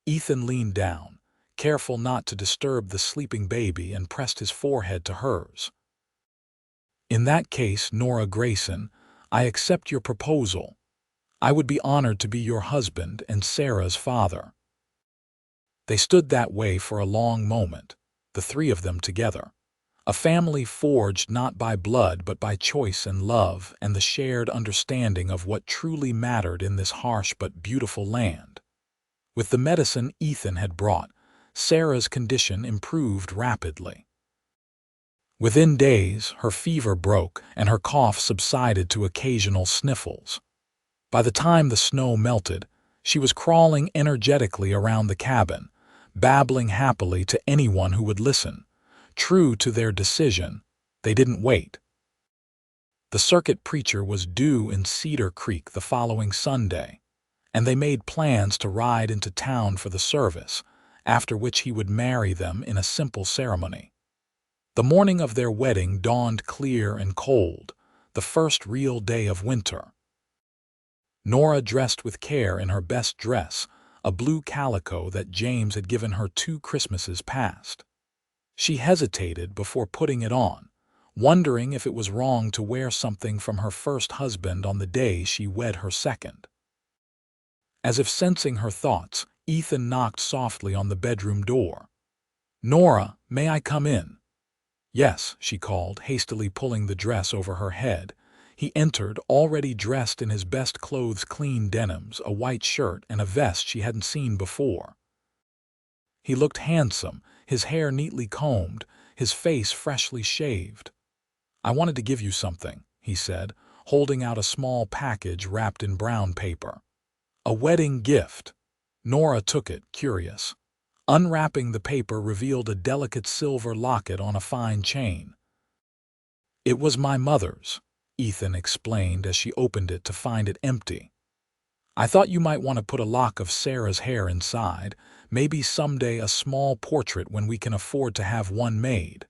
Ethan leaned down, careful not to disturb the sleeping baby, and pressed his forehead to hers. "In that case, Nora Grayson, I accept your proposal. I would be honored to be your husband and Sarah's father." They stood that way for a long moment, the three of them together. A family forged not by blood but by choice and love and the shared understanding of what truly mattered in this harsh but beautiful land. With the medicine Ethan had brought, Sarah's condition improved rapidly. Within days, her fever broke and her cough subsided to occasional sniffles. By the time the snow melted, she was crawling energetically around the cabin, babbling happily to anyone who would listen. True to their decision, they didn't wait. The circuit preacher was due in Cedar Creek the following Sunday, and they made plans to ride into town for the service, after which he would marry them in a simple ceremony. The morning of their wedding dawned clear and cold, the first real day of winter. Nora dressed with care in her best dress, a blue calico that James had given her 2 Christmases past. She hesitated before putting it on, wondering if it was wrong to wear something from her first husband on the day she wed her second. As if sensing her thoughts, Ethan knocked softly on the bedroom door. "Nora, may I come in?" "Yes," she called, hastily pulling the dress over her head. He entered, already dressed in his best clothes, clean denims, a white shirt, and a vest she hadn't seen before. He looked handsome, his hair neatly combed, his face freshly shaved. "I wanted to give you something," he said, holding out a small package wrapped in brown paper. "A wedding gift." Nora took it, curious. Unwrapping the paper revealed a delicate silver locket on a fine chain. "It was my mother's," Ethan explained as she opened it to find it empty. I thought you might want to put a lock of Sarah's hair inside, maybe someday a small portrait when we can afford to have one made."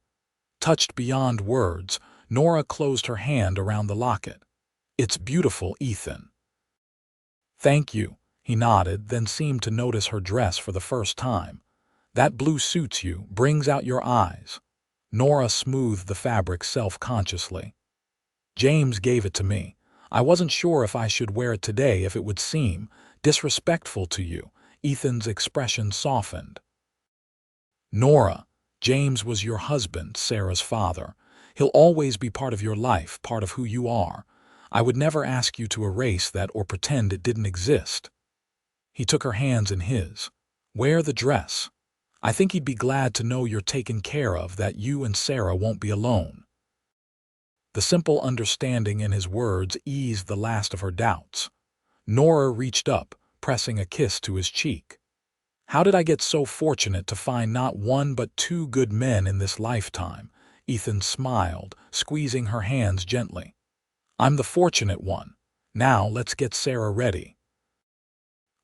Touched beyond words, Nora closed her hand around the locket. "It's beautiful, Ethan." "Thank you," he nodded, then seemed to notice her dress for the first time. "That blue suits you, brings out your eyes." Nora smoothed the fabric self-consciously. "James gave it to me. I wasn't sure if I should wear it today if it would seem disrespectful to you." Ethan's expression softened. "Nora, James was your husband, Sarah's father. He'll always be part of your life, part of who you are. I would never ask you to erase that or pretend it didn't exist." He took her hands in his. "Wear the dress. I think he'd be glad to know you're taken care of, that you and Sarah won't be alone." The simple understanding in his words eased the last of her doubts. Nora reached up, pressing a kiss to his cheek. "How did I get so fortunate to find not one but two good men in this lifetime?" Ethan smiled, squeezing her hands gently. "I'm the fortunate one. Now let's get Sarah ready.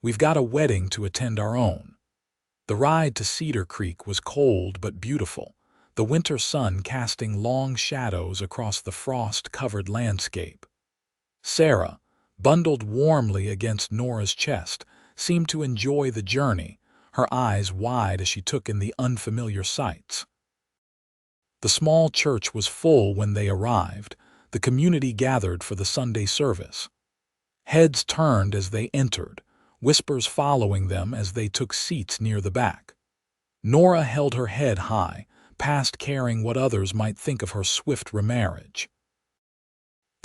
We've got a wedding to attend our own." The ride to Cedar Creek was cold but beautiful, the winter sun casting long shadows across the frost-covered landscape. Sarah, bundled warmly against Nora's chest, seemed to enjoy the journey, her eyes wide as she took in the unfamiliar sights. The small church was full when they arrived, the community gathered for the Sunday service. Heads turned as they entered, whispers following them as they took seats near the back. Nora held her head high, past caring what others might think of her swift remarriage.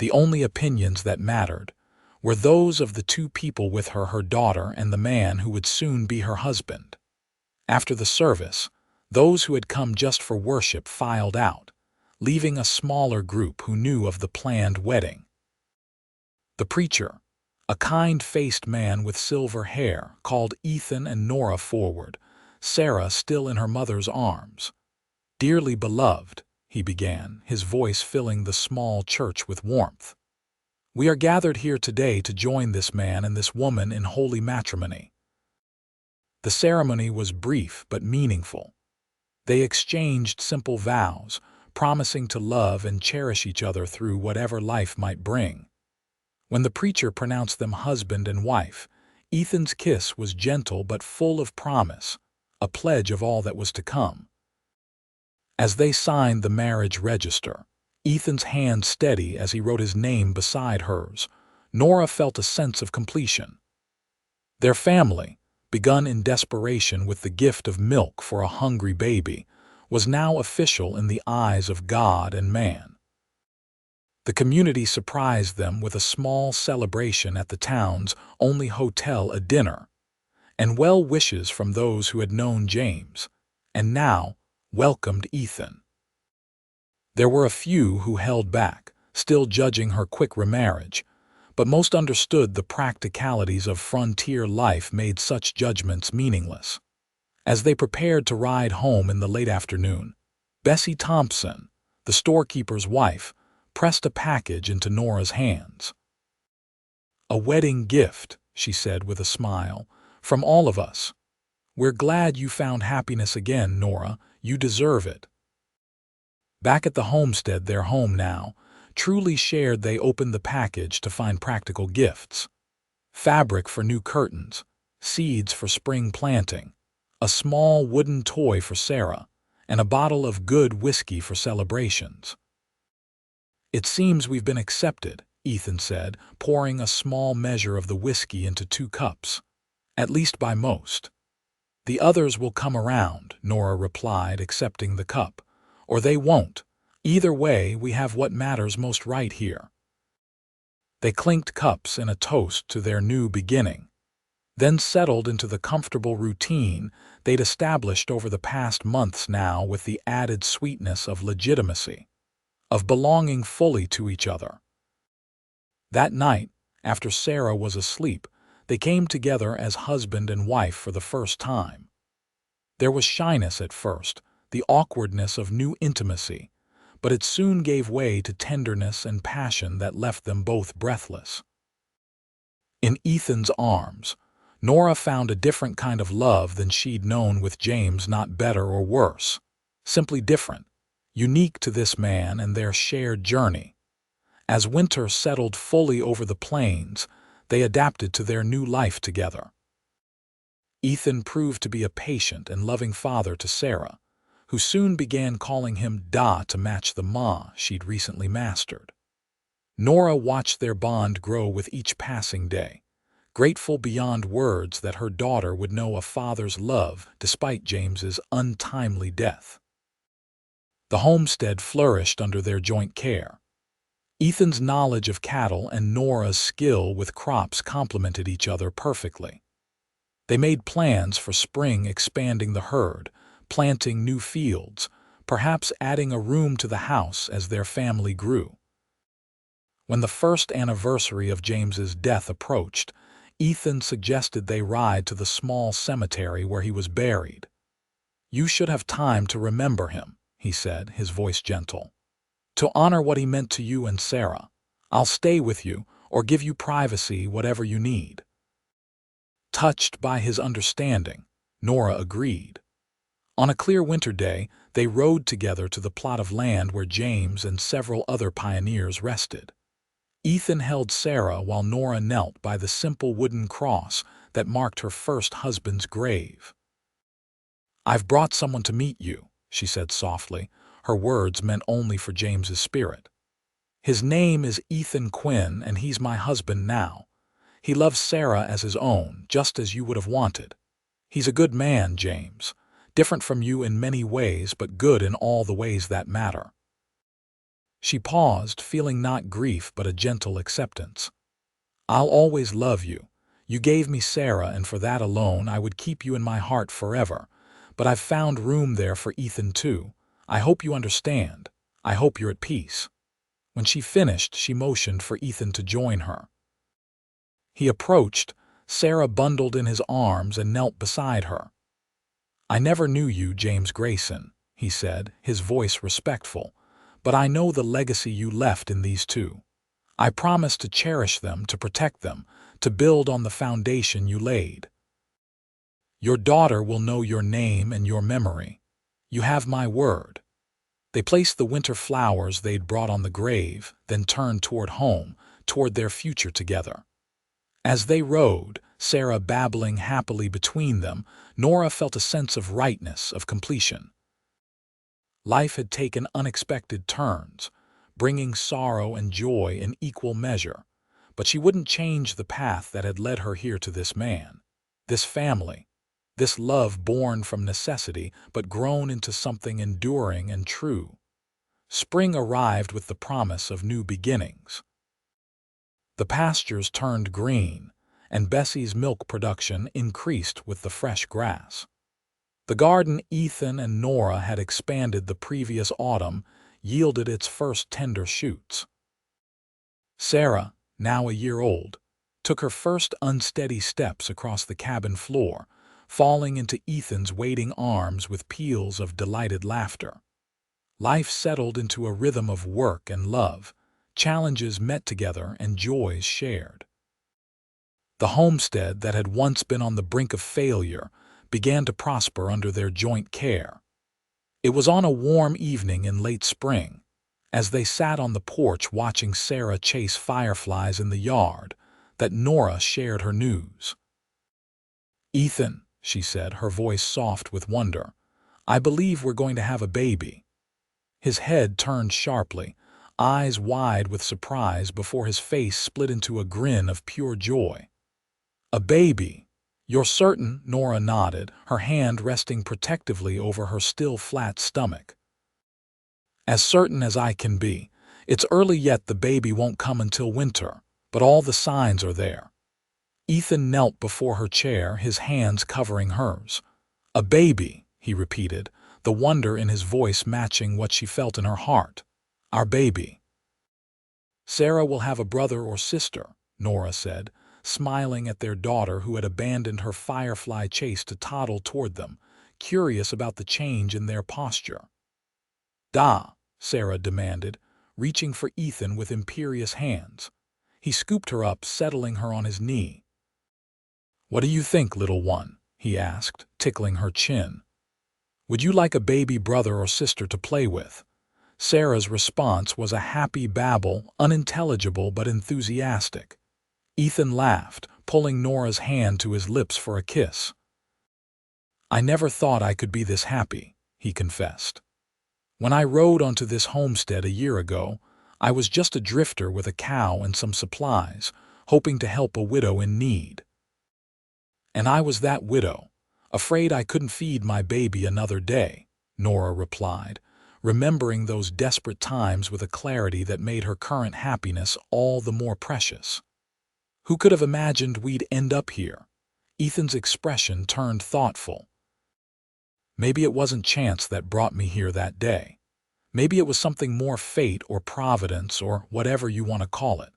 The only opinions that mattered were those of the two people with her, her daughter and the man who would soon be her husband. After the service, those who had come just for worship filed out, leaving a smaller group who knew of the planned wedding. The preacher, a kind-faced man with silver hair, called Ethan and Nora forward, Sarah still in her mother's arms. "Dearly beloved," he began, his voice filling the small church with warmth. "We are gathered here today to join this man and this woman in holy matrimony." The ceremony was brief but meaningful. They exchanged simple vows, promising to love and cherish each other through whatever life might bring. When the preacher pronounced them husband and wife, Ethan's kiss was gentle but full of promise, a pledge of all that was to come. As they signed the marriage register, Ethan's hand steady as he wrote his name beside hers, Nora felt a sense of completion. Their family, begun in desperation with the gift of milk for a hungry baby, was now official in the eyes of God and man. The community surprised them with a small celebration at the town's only hotel, a dinner, and well wishes from those who had known James, and now welcomed Ethan. There were a few who held back, still judging her quick remarriage, but most understood the practicalities of frontier life made such judgments meaningless. As they prepared to ride home in the late afternoon, Bessie Thompson, the storekeeper's wife, pressed a package into Nora's hands. "A wedding gift," she said with a smile, "from all of us. We're glad you found happiness again, Nora. You deserve it." Back at the homestead, their home now, truly shared, they opened the package to find practical gifts. Fabric for new curtains, seeds for spring planting, a small wooden toy for Sarah, and a bottle of good whiskey for celebrations. "It seems we've been accepted," Ethan said, pouring a small measure of the whiskey into 2 cups. "At least by most." "The others will come around," Nora replied, accepting the cup. "Or they won't. Either way, we have what matters most right here." They clinked cups in a toast to their new beginning, then settled into the comfortable routine they'd established over the past months now, with the added sweetness of legitimacy, of belonging fully to each other. That night, after Sarah was asleep, they came together as husband and wife for the first time. There was shyness at first, the awkwardness of new intimacy, but it soon gave way to tenderness and passion that left them both breathless. In Ethan's arms, Nora found a different kind of love than she'd known with James, not better or worse, simply different, unique to this man and their shared journey. As winter settled fully over the plains, they adapted to their new life together. Ethan proved to be a patient and loving father to Sarah, who soon began calling him Da to match the Ma she'd recently mastered. Nora watched their bond grow with each passing day, grateful beyond words that her daughter would know a father's love despite James's untimely death. The homestead flourished under their joint care. Ethan's knowledge of cattle and Nora's skill with crops complemented each other perfectly. They made plans for spring, expanding the herd, planting new fields, perhaps adding a room to the house as their family grew. When the first anniversary of James's death approached, Ethan suggested they ride to the small cemetery where he was buried. "You should have time to remember him," he said, his voice gentle. "To honor what he meant to you and Sarah. I'll stay with you or give you privacy, whatever you need." Touched by his understanding, Nora agreed. On a clear winter day, they rode together to the plot of land where James and several other pioneers rested. Ethan held Sarah while Nora knelt by the simple wooden cross that marked her first husband's grave. "I've brought someone to meet you," she said softly, her words meant only for James's spirit. "His name is Ethan Quinn, and he's my husband now. He loves Sarah as his own, just as you would have wanted. He's a good man, James, different from you in many ways, but good in all the ways that matter." She paused, feeling not grief but a gentle acceptance. "I'll always love you. You gave me Sarah, and for that alone I would keep you in my heart forever. But I've found room there for Ethan too. I hope you understand. I hope you're at peace." When she finished, she motioned for Ethan to join her. He approached, Sarah bundled in his arms, and knelt beside her. "I never knew you, James Grayson," he said, his voice respectful, "but I know the legacy you left in these two. I promise to cherish them, to protect them, to build on the foundation you laid. Your daughter will know your name and your memory. You have my word." They placed the winter flowers they'd brought on the grave, then turned toward home, toward their future together. As they rode, Sarah babbling happily between them, Nora felt a sense of rightness, of completion. Life had taken unexpected turns, bringing sorrow and joy in equal measure, but she wouldn't change the path that had led her here to this man, this family, this love born from necessity but grown into something enduring and true. Spring arrived with the promise of new beginnings. The pastures turned green, and Bessie's milk production increased with the fresh grass. The garden Ethan and Nora had expanded the previous autumn yielded its first tender shoots. Sarah, now a year old, took her first unsteady steps across the cabin floor, falling into Ethan's waiting arms with peals of delighted laughter. Life settled into a rhythm of work and love, challenges met together and joys shared. The homestead that had once been on the brink of failure began to prosper under their joint care. It was on a warm evening in late spring, as they sat on the porch watching Sarah chase fireflies in the yard, that Nora shared her news. "Ethan," she said, her voice soft with wonder, "I believe we're going to have a baby." His head turned sharply, eyes wide with surprise before his face split into a grin of pure joy. "A baby? You're certain?" Nora nodded, her hand resting protectively over her still flat stomach. "As certain as I can be. It's early yet, the baby won't come until winter, but all the signs are there." Ethan knelt before her chair, his hands covering hers. "A baby," he repeated, the wonder in his voice matching what she felt in her heart. "Our baby." "Sarah will have a brother or sister," Nora said, smiling at their daughter who had abandoned her firefly chase to toddle toward them, curious about the change in their posture. "Da," Sarah demanded, reaching for Ethan with imperious hands. He scooped her up, settling her on his knee. "What do you think, little one?" he asked, tickling her chin. "Would you like a baby brother or sister to play with?" Sarah's response was a happy babble, unintelligible but enthusiastic. Ethan laughed, pulling Nora's hand to his lips for a kiss. "I never thought I could be this happy," he confessed. "When I rode onto this homestead a year ago, I was just a drifter with a cow and some supplies, hoping to help a widow in need. And I was that widow, afraid I couldn't feed my baby another day," Nora replied, remembering those desperate times with a clarity that made her current happiness all the more precious. "Who could have imagined we'd end up here?" Ethan's expression turned thoughtful. "Maybe it wasn't chance that brought me here that day. Maybe it was something more, fate or providence or whatever you want to call it.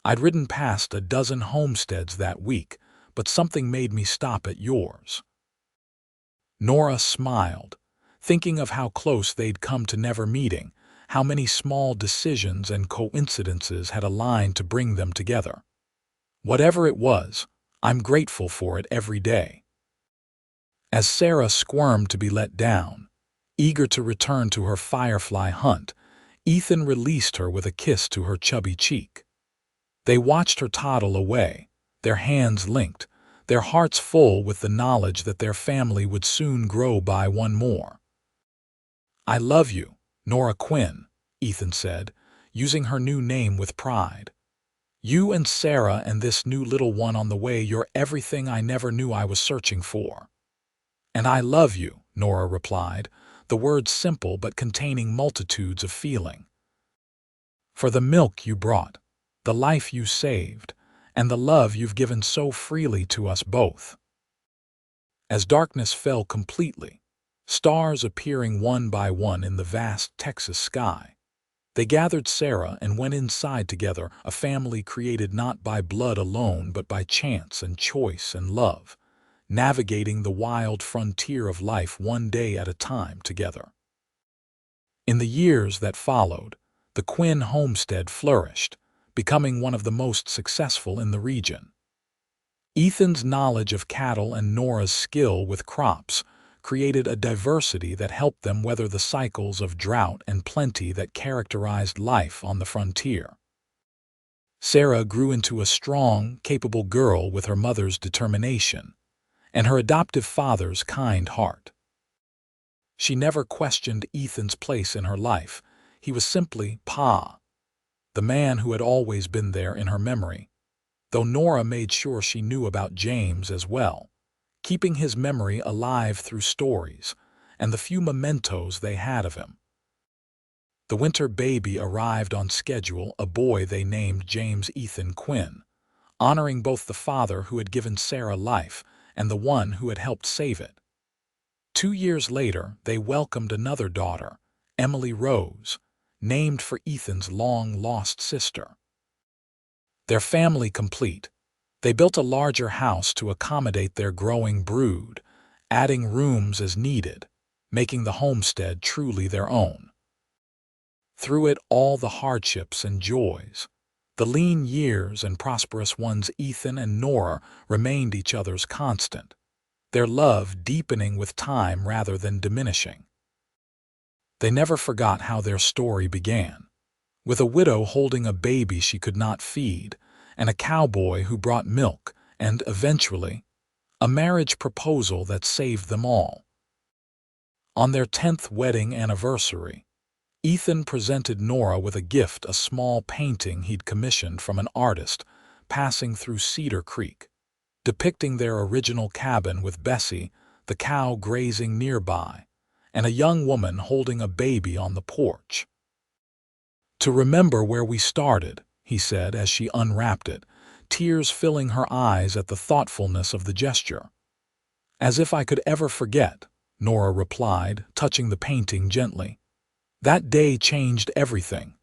I'd ridden past a dozen homesteads that week, but something made me stop at yours." Nora smiled, thinking of how close they'd come to never meeting, how many small decisions and coincidences had aligned to bring them together. "Whatever it was, I'm grateful for it every day." As Sarah squirmed to be let down, eager to return to her firefly hunt, Ethan released her with a kiss to her chubby cheek. They watched her toddle away, their hands linked, their hearts full with the knowledge that their family would soon grow by one more. "I love you, Nora Quinn," Ethan said, using her new name with pride. "You and Sarah and this new little one on the way, you're everything I never knew I was searching for." "And I love you," Nora replied, the words simple but containing multitudes of feeling. "For the milk you brought, the life you saved, and the love you've given so freely to us both." As darkness fell completely, stars appearing one by one in the vast Texas sky, they gathered Sarah and went inside together, a family created not by blood alone but by chance and choice and love, navigating the wild frontier of life one day at a time together. In the years that followed, the Quinn homestead flourished, becoming one of the most successful in the region. Ethan's knowledge of cattle and Nora's skill with crops created a diversity that helped them weather the cycles of drought and plenty that characterized life on the frontier. Sarah grew into a strong, capable girl with her mother's determination and her adoptive father's kind heart. She never questioned Ethan's place in her life. He was simply Pa, the man who had always been there in her memory, though Nora made sure she knew about James as well, keeping his memory alive through stories and the few mementos they had of him. The winter baby arrived on schedule, a boy they named James Ethan Quinn, honoring both the father who had given Sarah life and the one who had helped save it. 2 years later, they welcomed another daughter, Emily Rose, named for Ethan's long-lost sister. Their family complete, they built a larger house to accommodate their growing brood, adding rooms as needed, making the homestead truly their own. Through it all, the hardships and joys, the lean years and prosperous ones, Ethan and Nora remained each other's constant, their love deepening with time rather than diminishing. They never forgot how their story began, with a widow holding a baby she could not feed, and a cowboy who brought milk, and, eventually, a marriage proposal that saved them all. On their 10th wedding anniversary, Ethan presented Nora with a gift, a small painting he'd commissioned from an artist passing through Cedar Creek, depicting their original cabin with Bessie, the cow, grazing nearby, and a young woman holding a baby on the porch. "To remember where we started," he said as she unwrapped it, tears filling her eyes at the thoughtfulness of the gesture. "As if I could ever forget," Nora replied, touching the painting gently. "That day changed everything."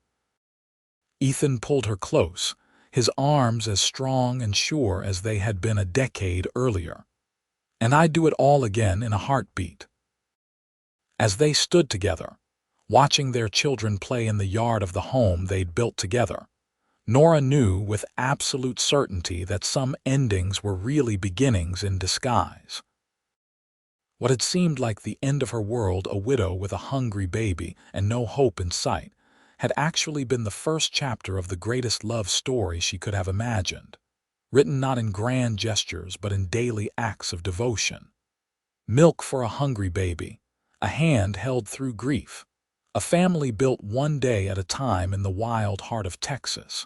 Ethan pulled her close, his arms as strong and sure as they had been a decade earlier. "And I'd do it all again in a heartbeat." As they stood together, watching their children play in the yard of the home they'd built together, Nora knew with absolute certainty that some endings were really beginnings in disguise. What had seemed like the end of her world, a widow with a hungry baby and no hope in sight, had actually been the first chapter of the greatest love story she could have imagined, written not in grand gestures but in daily acts of devotion. Milk for a hungry baby, a hand held through grief, a family built one day at a time in the wild heart of Texas.